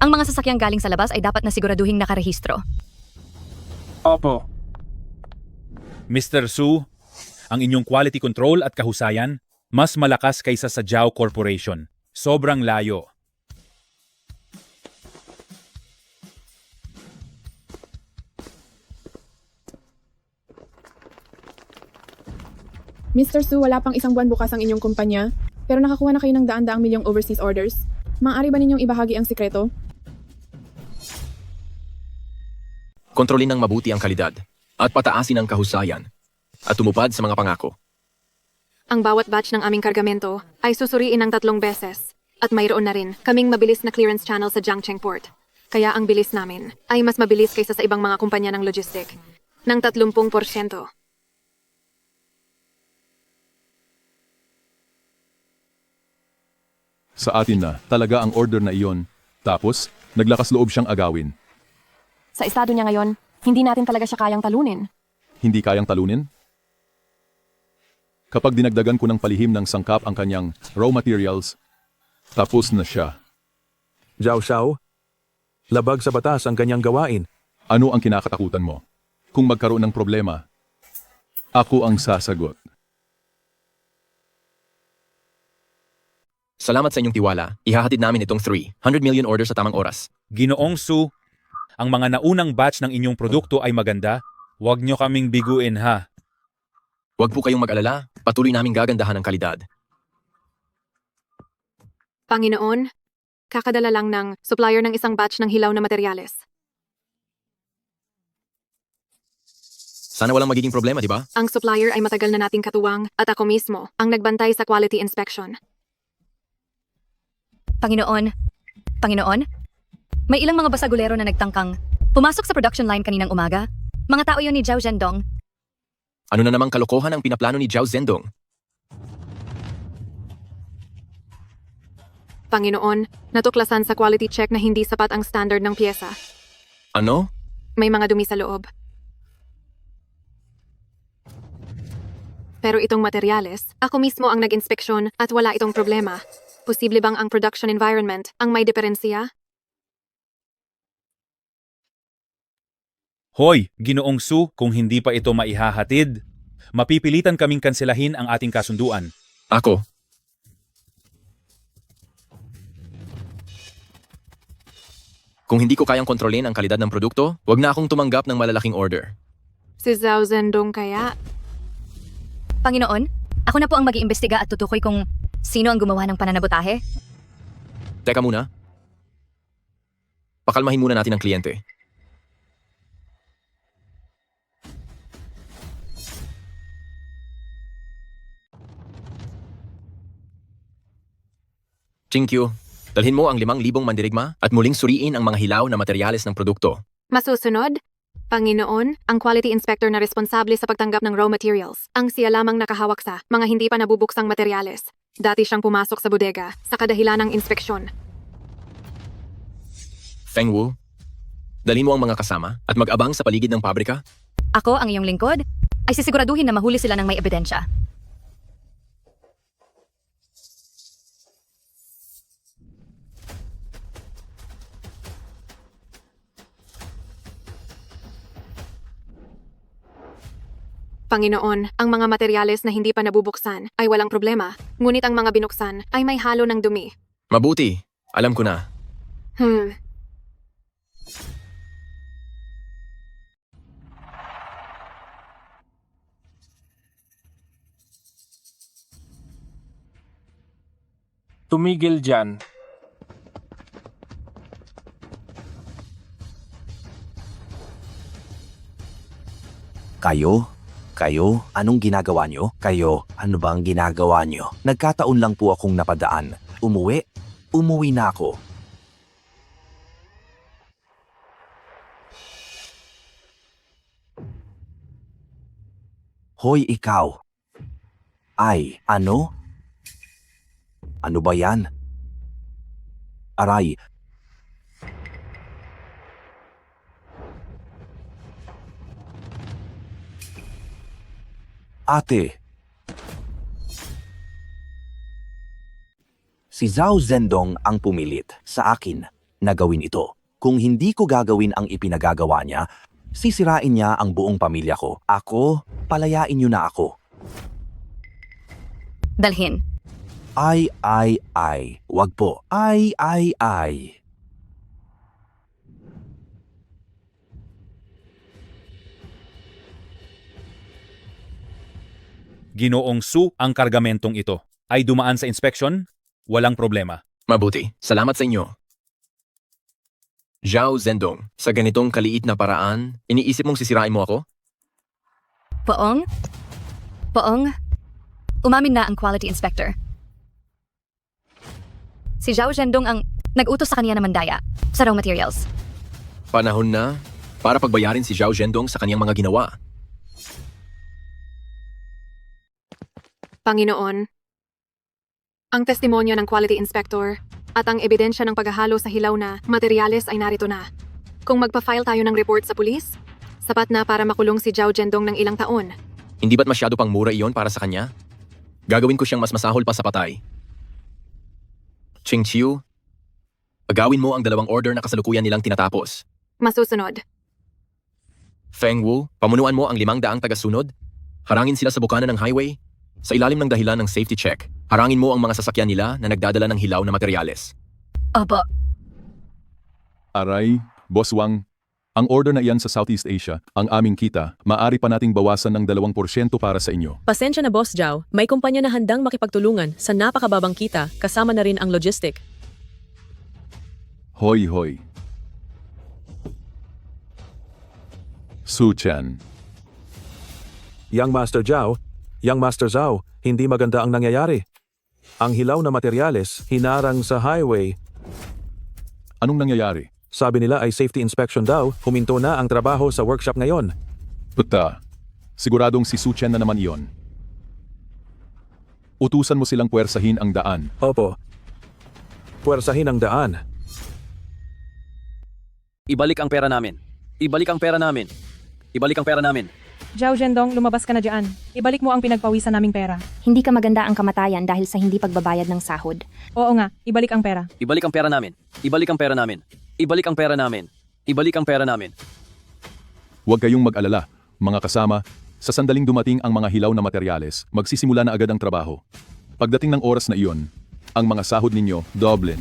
Ang mga sasakyang galing sa labas ay dapat na siguraduhing nakarehistro. Opo. Mr. Su, ang inyong quality control at kahusayan mas malakas kaysa sa Jiao Corporation. Sobrang layo. Mr. Su, wala pang isang buwan bukas ang inyong kumpanya, pero nakakuha na kayo ng daan-daang milyong overseas orders. Maaari ba ninyong ibahagi ang sikreto? Kontrolin ng mabuti ang kalidad at pataasin ang kahusayan at tumupad sa mga pangako. Ang bawat batch ng aming kargamento ay susuriin ng 3 beses. At mayroon na rin kaming mabilis na clearance channel sa Jiangcheng Port. Kaya ang bilis namin ay mas mabilis kaysa sa ibang mga kumpanya ng logistic. Ng 30%. Sa atin na, talaga ang order na iyon. Tapos, naglakas loob siyang agawin. Sa estado niya ngayon, hindi natin talaga siya kayang talunin. Hindi kayang talunin? Kapag dinagdagan ko ng palihim ng sangkap ang kanyang raw materials, tapos na siya. Zhao Xiao, labag sa batas ang kanyang gawain. Ano ang kinakatakutan mo? Kung magkaroon ng problema, ako ang sasagot. Salamat sa inyong tiwala. Ihahatid namin itong 300 million orders sa tamang oras. Ginoong Su, ang mga naunang batch ng inyong produkto ay maganda. Huwag nyo kaming biguin ha. Huwag po kayong mag-alala. Patuloy naming gagandahan ang kalidad. Panginoon, kakadala lang ng supplier ng isang batch ng hilaw na materyales. Sana walang magiging problema, di ba? Ang supplier ay matagal na nating katuwang at ako mismo ang nagbantay sa quality inspection. Panginoon, may ilang mga basagulero na nagtangkang pumasok sa production line kaninang umaga. Mga tao yon ni Zhao Zhendong. Ano na namang kalokohan ang pinaplano ni Zhao Zhendong? Panginoon, natuklasan sa quality check na hindi sapat ang standard ng pyesa. Ano? May mga dumi sa loob. Pero itong materyales, ako mismo ang nag-inspeksyon at wala itong problema. Posible bang ang production environment ang may diferensya? Hoy, Ginoong Su, kung hindi pa ito maihahatid, mapipilitan kaming kanselahin ang ating kasunduan. Ako? Kung hindi ko kayang kontrolin ang kalidad ng produkto, huwag na akong tumanggap ng malalaking order. Si Zhao Zhendong kaya? Panginoon, ako na po ang mag-iimbestiga at tutukoy kung sino ang gumawa ng pananabutahe. Teka muna. Pakalmahin muna natin ang kliyente. Chinkyu, dalhin mo ang 5,000 mandirigma at muling suriin ang mga hilaw na materyales ng produkto. Masusunod? Panginoon, ang quality inspector na responsable sa pagtanggap ng raw materials, ang siya lamang nakahawak sa mga hindi pa nabubuksang materyales. Dati siyang pumasok sa bodega sa kadahilan ng inspeksyon. Feng Wu, dalhin mo ang mga kasama at mag-abang sa paligid ng pabrika. Ako, ang iyong lingkod, ay sisiguraduhin na mahuli sila ng may ebidensya. Panginoon, ang mga materyales na hindi pa nabubuksan ay walang problema, ngunit ang mga binuksan ay may halo ng dumi. Mabuti, alam ko na. Tumigil dyan. Kayo, anong ginagawa nyo? Kayo, ano bang ginagawa nyo? Nagkataon lang po akong napadaan. Umuwi na ako. Hoy, ikaw. Ay, ano? Ano ba yan? Aray. Ate. Si Zhao Zhendong ang pumilit sa akin na gawin ito. Kung hindi ko gagawin ang ipinagagawa niya, sisirain niya ang buong pamilya ko. Ako, palayain niyo na ako. Dalhin. Ay. Wag po. Ay. Ginoong Su, ang kargamentong ito ay dumaan sa inspection, walang problema. Mabuti. Salamat sa inyo. Zhao Zhendong, sa ganitong kaliit na paraan, iniisip mong sisirain mo ako? Poong, umamin na ang quality inspector. Si Zhao Zhendong ang nag-utos sa kanya na mandaya sa raw materials. Panahon na para pagbayarin si Zhao Zhendong sa kanyang mga ginawa. Panginoon, ang testimonya ng quality inspector at ang ebidensya ng paghahalo sa hilaw na materyales ay narito na. Kung magpa-file tayo ng report sa pulis, sapat na para makulong si Zhao Zhendong ng ilang taon. Hindi ba't masyado pang mura iyon para sa kanya? Gagawin ko siyang mas masahol pa sa patay. Ching Chiu, agawin mo ang 2 order na kasalukuyan nilang tinatapos. Masusunod. Feng Wu, pamunuan mo ang 500 tagasunod. Harangin sila sa bukana ng highway. Sa ilalim ng dahilan ng safety check, harangin mo ang mga sasakyan nila na nagdadala ng hilaw na materyales. Opo. Aray, Boss Wang, ang order na iyan sa Southeast Asia, ang aming kita, maaari pa nating bawasan ng 2% para sa inyo. Pasensya na Boss Zhao, may kumpanya na handang makipagtulungan sa napakababang kita kasama na rin ang logistic. Hoy. Su Chan. Yang Master Zhao, hindi maganda ang nangyayari. Ang hilaw na materyales hinarang sa highway. Anong nangyayari? Sabi nila ay safety inspection daw, huminto na ang trabaho sa workshop ngayon. Puta, siguradong si Su Chen na naman iyon. Utusan mo silang puwersahin ang daan. Opo. Puwersahin ang daan. Ibalik ang pera namin. Ibalik ang pera namin. Ibalik ang pera namin. Zhao Zhendong, lumabas ka na dyan. Ibalik mo ang pinagpawisan naming pera. Hindi ka maganda ang kamatayan dahil sa hindi pagbabayad ng sahod. Oo nga, ibalik ang pera. Ibalik ang pera namin. Ibalik ang pera namin. Ibalik ang pera namin. Ibalik ang pera namin. Huwag kayong mag-alala, mga kasama. Sa sandaling dumating ang mga hilaw na materyales, magsisimula na agad ang trabaho. Pagdating ng oras na iyon, ang mga sahod ninyo, doublen.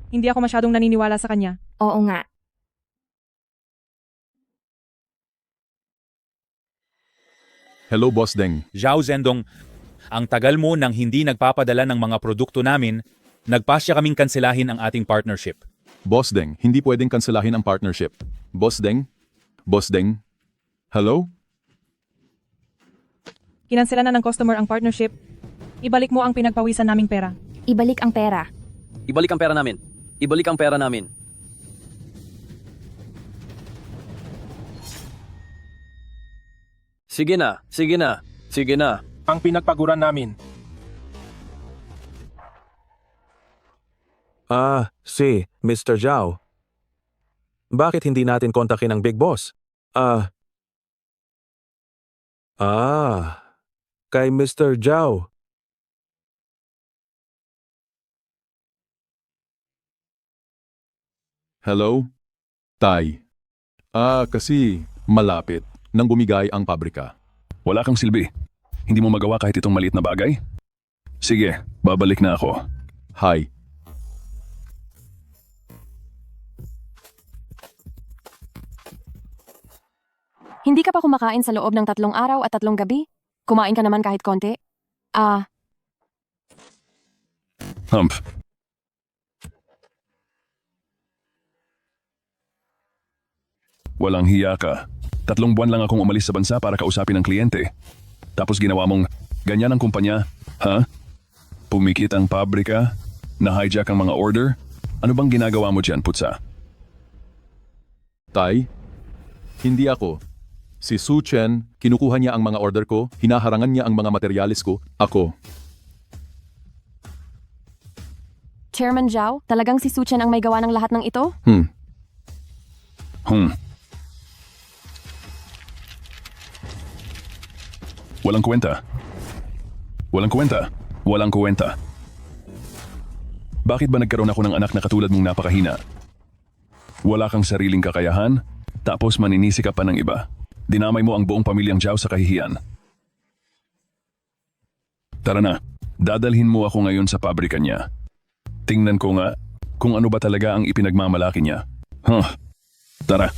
Hindi ako masyadong naniniwala sa kanya. Oo nga. Hello, Boss Deng. Zhao Zhendong, ang tagal mo nang hindi nagpapadala ng mga produkto namin, nagpasya kaming kanselahin ang ating partnership. Boss Deng, hindi pwedeng kanselahin ang partnership. Boss Deng? Boss Deng? Hello? Kinansela na ng customer ang partnership. Ibalik mo ang pinagpawisan naming pera. Ibalik ang pera. Ibalik ang pera namin. Ibalik ang pera namin. Sige na. Ang pinagpaguran namin. Si Mr. Zhao. Bakit hindi natin kontakin ang Big Boss? Kay Mr. Zhao. Hello? Tay. Kasi malapit nang bumigay ang pabrika. Wala kang silbi. Hindi mo magawa kahit itong maliit na bagay? Sige, babalik na ako. Hi. Hindi ka pa kumakain sa loob ng 3 araw at 3 gabi? Kumain ka naman kahit konti? Humph. Walang hiya ka. 3 buwan lang akong umalis sa bansa para kausapin ang kliyente. Tapos ginawa mong ganyan ang kumpanya, ha? Pumikit ang pabrika, na-hijack ang mga order. Ano bang ginagawa mo dyan, Putsa? Tay, hindi ako. Si Su Chen, kinukuha niya ang mga order ko, hinaharangan niya ang mga materyales ko. Ako. Chairman Zhao, talagang si Su Chen ang may gawa ng lahat ng ito? Walang kwenta. Walang kwenta. Walang kwenta. Bakit ba nagkaroon ako ng anak na katulad mong napakahina? Wala kang sariling kakayahan, tapos maninisi ka pa ng iba. Dinamay mo ang buong pamilyang Zhao sa kahihiyan. Tara na, dadalhin mo ako ngayon sa pabrika niya. Tingnan ko nga kung ano ba talaga ang ipinagmamalaki niya. Tara.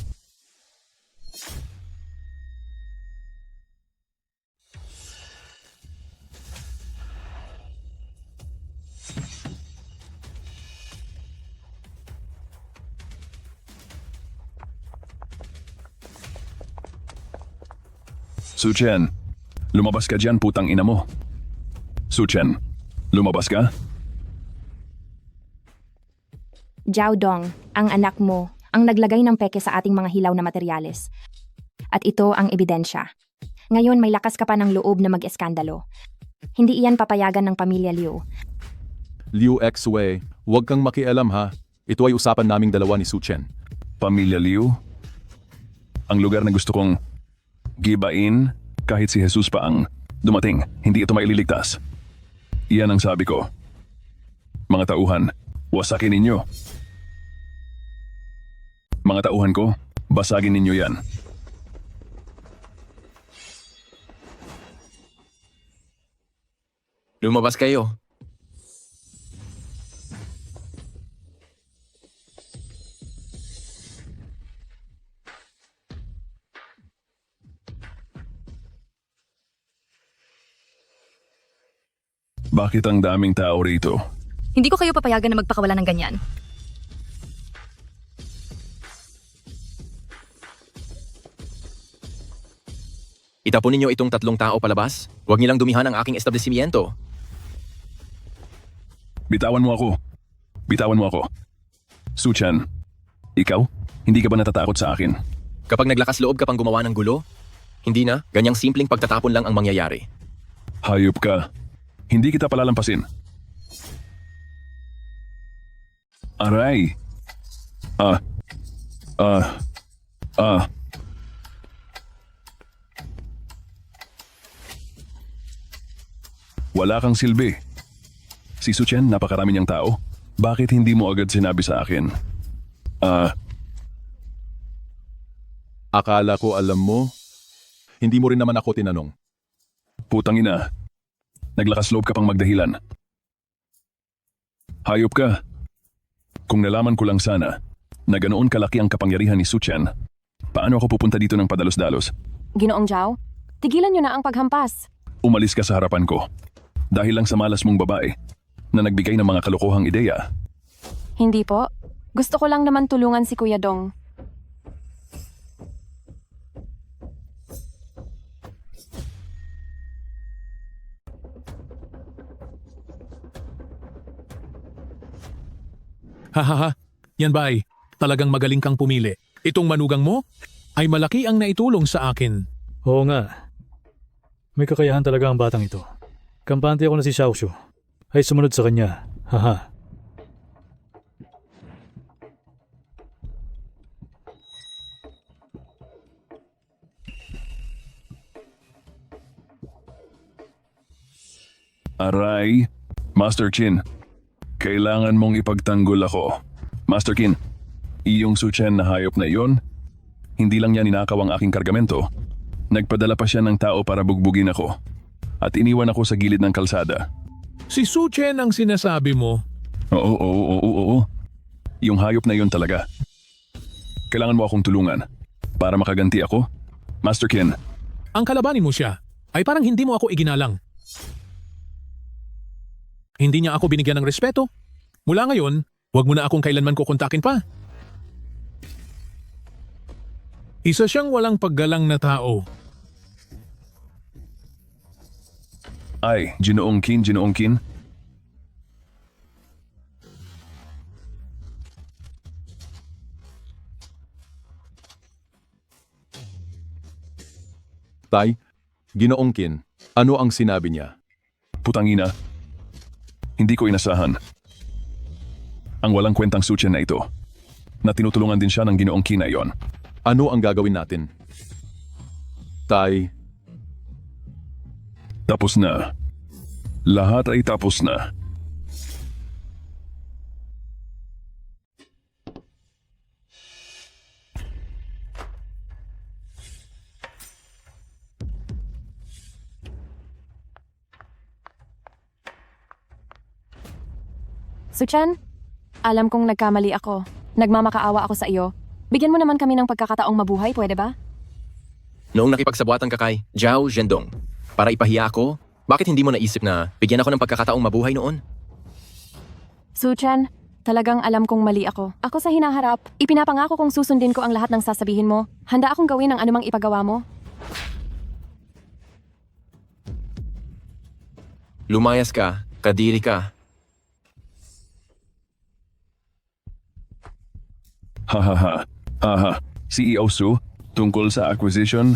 Su Chen, lumabas ka dyan, putang ina mo. Su Chen, lumabas ka? Zhao Dong, ang anak mo, ang naglagay ng peke sa ating mga hilaw na materyales. At ito ang ebidensya. Ngayon may lakas ka pa ng loob na mag-eskandalo. Hindi iyan papayagan ng pamilya Liu. Liu Xwei, huwag kang makialam ha. Ito ay usapan naming dalawa ni Su Chen. Pamilya Liu? Ang lugar na gusto kong gibain kahit si Jesus pa ang dumating, hindi ito maililigtas. Iyan ang sabi ko. Mga tauhan, wasakin ninyo. Mga tauhan ko, basagin ninyo yan. Lumabas kayo. Bakit ang daming tao rito? Hindi ko kayo papayagan na magpakawala ng ganyan. Itapon ninyo itong 3 tao palabas. Huwag nilang dumihan ang aking establishmento. Bitawan mo ako. Bitawan mo ako. Su Chen, ikaw? Hindi ka ba natatakot sa akin? Kapag naglakas loob ka pang gumawa ng gulo, hindi na, ganyang simpleng pagtatapon lang ang mangyayari. Hayop ka. Hindi kita palalampasin. Aray. Wala kang silbi. Si Su Chen, napakarami niyang tao. Bakit hindi mo agad sinabi sa akin? Akala ko alam mo. Hindi mo rin naman ako tinanong. Putang ina. Naglakas loob ka pang magdahilan. Hayop ka. Kung nalaman ko lang sana na ganoon kalaki ang kapangyarihan ni Su Chen, paano ako pupunta dito ng padalos-dalos? Ginoong Zhao, tigilan niyo na ang paghampas. Umalis ka sa harapan ko. Dahil lang sa malas mong babae na nagbigay ng mga kalokohang ideya. Hindi po. Gusto ko lang naman tulungan si Kuya Dong. Hahaha, yan ba ay talagang magaling kang pumili? Itong manugang mo ay malaki ang naitulong sa akin. Oo nga. May kakayahan talaga ang batang ito. Kampante ako na si Xiaoxiu ay sumunod sa kanya. Haha. Aray, Master Qin, kailangan mong ipagtanggol ako. Master Qin, iyong Su Chen na hayop na iyon, hindi lang niya ninakaw ang aking kargamento. Nagpadala pa siya ng tao para bugbugin ako. At iniwan ako sa gilid ng kalsada. Si Su Chen ang sinasabi mo? Oo. Yung hayop na iyon talaga. Kailangan mo akong tulungan para makaganti ako. Master Qin. Ang kalabanin mo siya ay parang hindi mo ako iginalang. Hindi niya ako binigyan ng respeto. Mula ngayon, huwag mo na akong kailanman kukontakin pa. Isa siyang walang paggalang na tao. Ay, Ginoong Kin. Tay, Ginoong Kin, ano ang sinabi niya? Putangina. Hindi ko inasahan. Ang walang kwentang Suchen na ito. Na tinutulungan din siya ng Ginoong Kin na iyon. Ano ang gagawin natin? Tay, Tapos na. Lahat ay tapos na. Suchan, alam kong nagkamali ako. Nagmamakaawa ako sa iyo. Bigyan mo naman kami ng pagkakataong mabuhay, pwede ba? Noong nakipagsabwatan ka kay Zhao Zhendong para ipahiya ako, bakit hindi mo naisip na bigyan ako ng pagkakataong mabuhay noon? Suchan, talagang alam kong mali ako. Ako sa hinaharap, ipinapangako kong susundin ko ang lahat ng sasabihin mo. Handa akong gawin ang anumang ipagawa mo. Lumayas ka, kadiri ka. Hahaha. Aha. CEO Su, tungkol sa acquisition.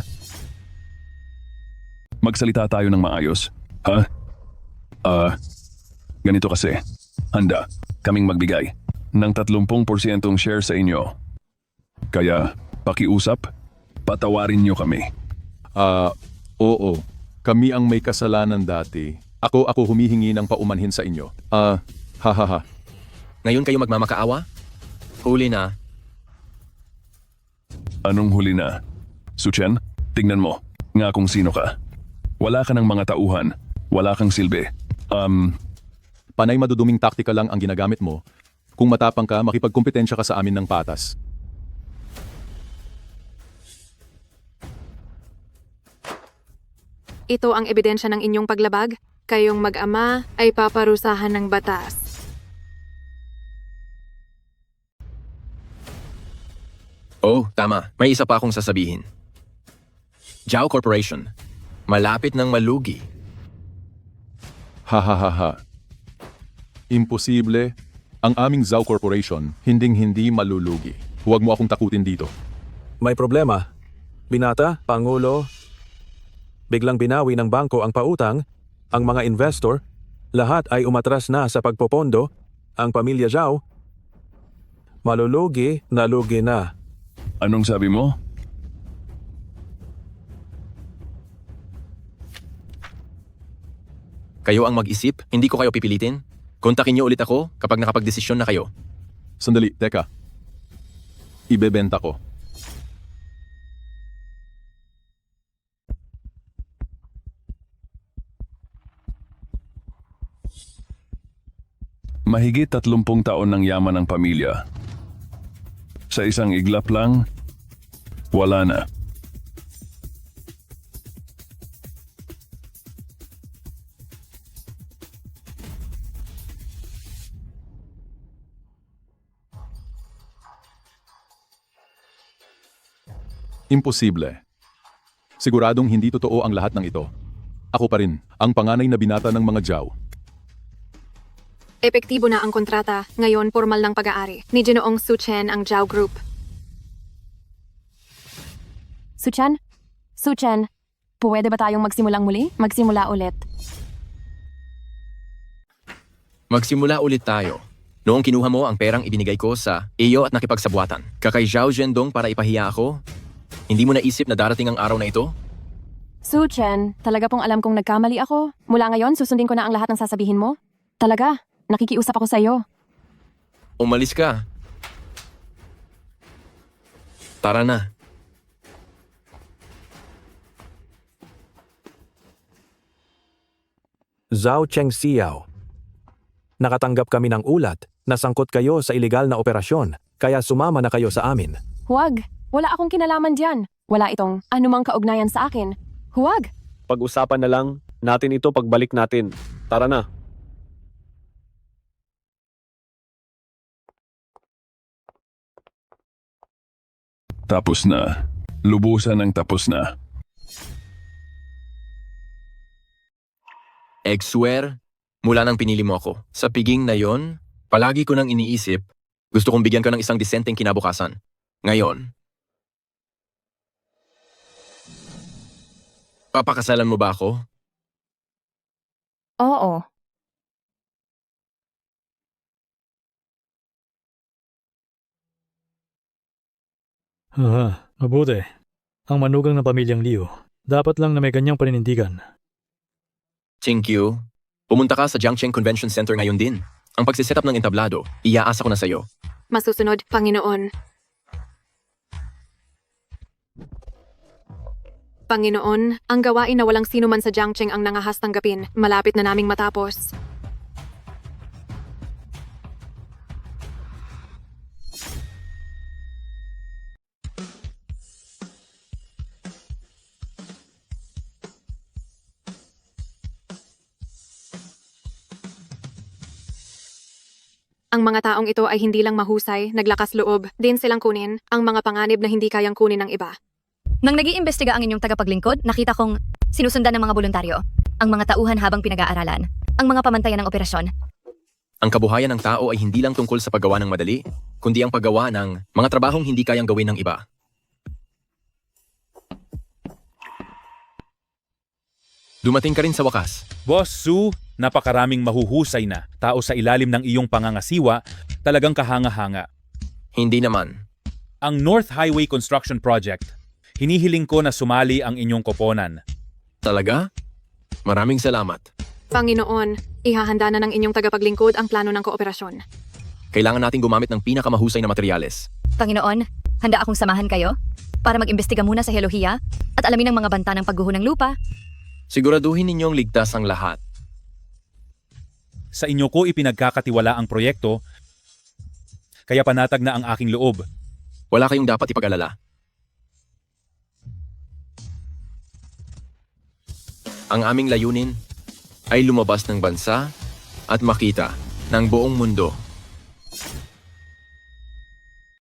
Magsalita tayo ng maayos. Ha? Ganito kasi. Handa kaming magbigay ng 30% share sa inyo. Kaya, pakiusap, patawarin niyo kami. Oo. Kami ang may kasalanan dati. Ako humihingi ng paumanhin sa inyo. Hahaha. Ngayon kayo magmamakaawa? Huli na. Anong huli na? Suchen, tingnan mo. Nga kung sino ka. Wala ka ng mga tauhan. Wala kang silbi. Panay maduduming taktika lang ang ginagamit mo. Kung matapang ka, makipagkompetensya ka sa amin ng patas. Ito ang ebidensya ng inyong paglabag. Kayong mag-ama ay paparusahan ng batas. Oh, tama. May isa pa akong sasabihin. Zhao Corporation. Malapit ng malugi. Hahaha. Imposible. Ang aming Zhao Corporation, hinding-hindi malulugi. Huwag mo akong takutin dito. May problema. Binata, Pangulo, biglang binawi ng bangko ang pautang, ang mga investor, lahat ay umatras na sa pagpopondo, ang pamilya Zhao, malulugi, nalugi na. Anong sabi mo? Kayo ang mag-isip, hindi ko kayo pipilitin. Kontakin niyo ulit ako kapag nakapagdesisyon na kayo. Sandali, teka. Ibebenta ko. Mahigit 30 taon ng yaman ng pamilya. Sa isang iglap lang, wala na. Imposible. Siguradong hindi totoo ang lahat ng ito. Ako pa rin, ang panganay na binata ng mga Zhao. Epektibo na ang kontrata. Ngayon, formal ng pag-aari. Ni Ginoong Suchen ang Zhao Group. Suchan, pwede ba tayong magsimulang muli? Magsimula ulit. Magsimula ulit tayo. Noong kinuha mo ang perang ibinigay ko sa iyo at nakipagsabwatan, kakay Zhao Zhendong para ipahiya ako, hindi mo naisip na darating ang araw na ito? Suchen, talaga pong alam kong nagkamali ako. Mula ngayon, susundin ko na ang lahat ng sasabihin mo. Talaga, nakikiusap ako sa iyo. Umalis ka. Tara na. Zhao Cheng Xiao. Nakatanggap kami ng ulat na sangkot kayo sa ilegal na operasyon, kaya sumama na kayo sa amin. Huwag, wala akong kinalaman dyan. Wala itong anumang kaugnayan sa akin. Huwag! Pag-usapan na lang natin ito pagbalik natin. Tara na. Tapos na. Lubusan ng tapos na. Swear, mula nang pinili mo ako. Sa piging na yon, palagi ko nang iniisip, gusto kong bigyan ka ng isang disenteng kinabukasan. Ngayon, papakasalan mo ba ako? Oo. Mabuti. Ang manugang ng pamilyang Liu, dapat lang na may ganyang paninindigan. Chinkyu, pumunta ka sa Jiangcheng Convention Center ngayon din. Ang pagsiset up ng entablado, iaasa ko na sa'yo. Masusunod, Panginoon. Panginoon, ang gawain na walang sino man sa Jiangcheng ang nangahas tanggapin, malapit na naming matapos. Ang mga taong ito ay hindi lang mahusay, naglakas loob, din silang kunin ang mga panganib na hindi kayang kunin ng iba. Nang nag-iimbestiga ang inyong tagapaglingkod, nakita kong sinusundan ng mga voluntaryo, ang mga tauhan habang pinag-aaralan, ang mga pamantayan ng operasyon. Ang kabuhayan ng tao ay hindi lang tungkol sa paggawa ng madali, kundi ang paggawa ng mga trabahong hindi kayang gawin ng iba. Dumating ka rin sa wakas. Boss Su, napakaraming mahuhusay na tao sa ilalim ng iyong pangangasiwa, talagang kahanga-hanga. Hindi naman. Ang North Highway Construction Project, hinihiling ko na sumali ang inyong koponan. Talaga? Maraming salamat. Panginoon, ihahanda na ng inyong tagapaglingkod ang plano ng kooperasyon. Kailangan nating gumamit ng pinakamahusay na materyales. Panginoon, handa akong samahan kayo para mag-imbestiga muna sa Helohiya at alamin ang mga banta ng pagguho ng lupa. Siguraduhin ninyong ligtas ang lahat. Sa inyo ko ipinagkakatiwala ang proyekto, kaya panatag na ang aking loob. Wala kayong dapat ipag-alala. Ang aming layunin ay lumabas ng bansa at makita ng buong mundo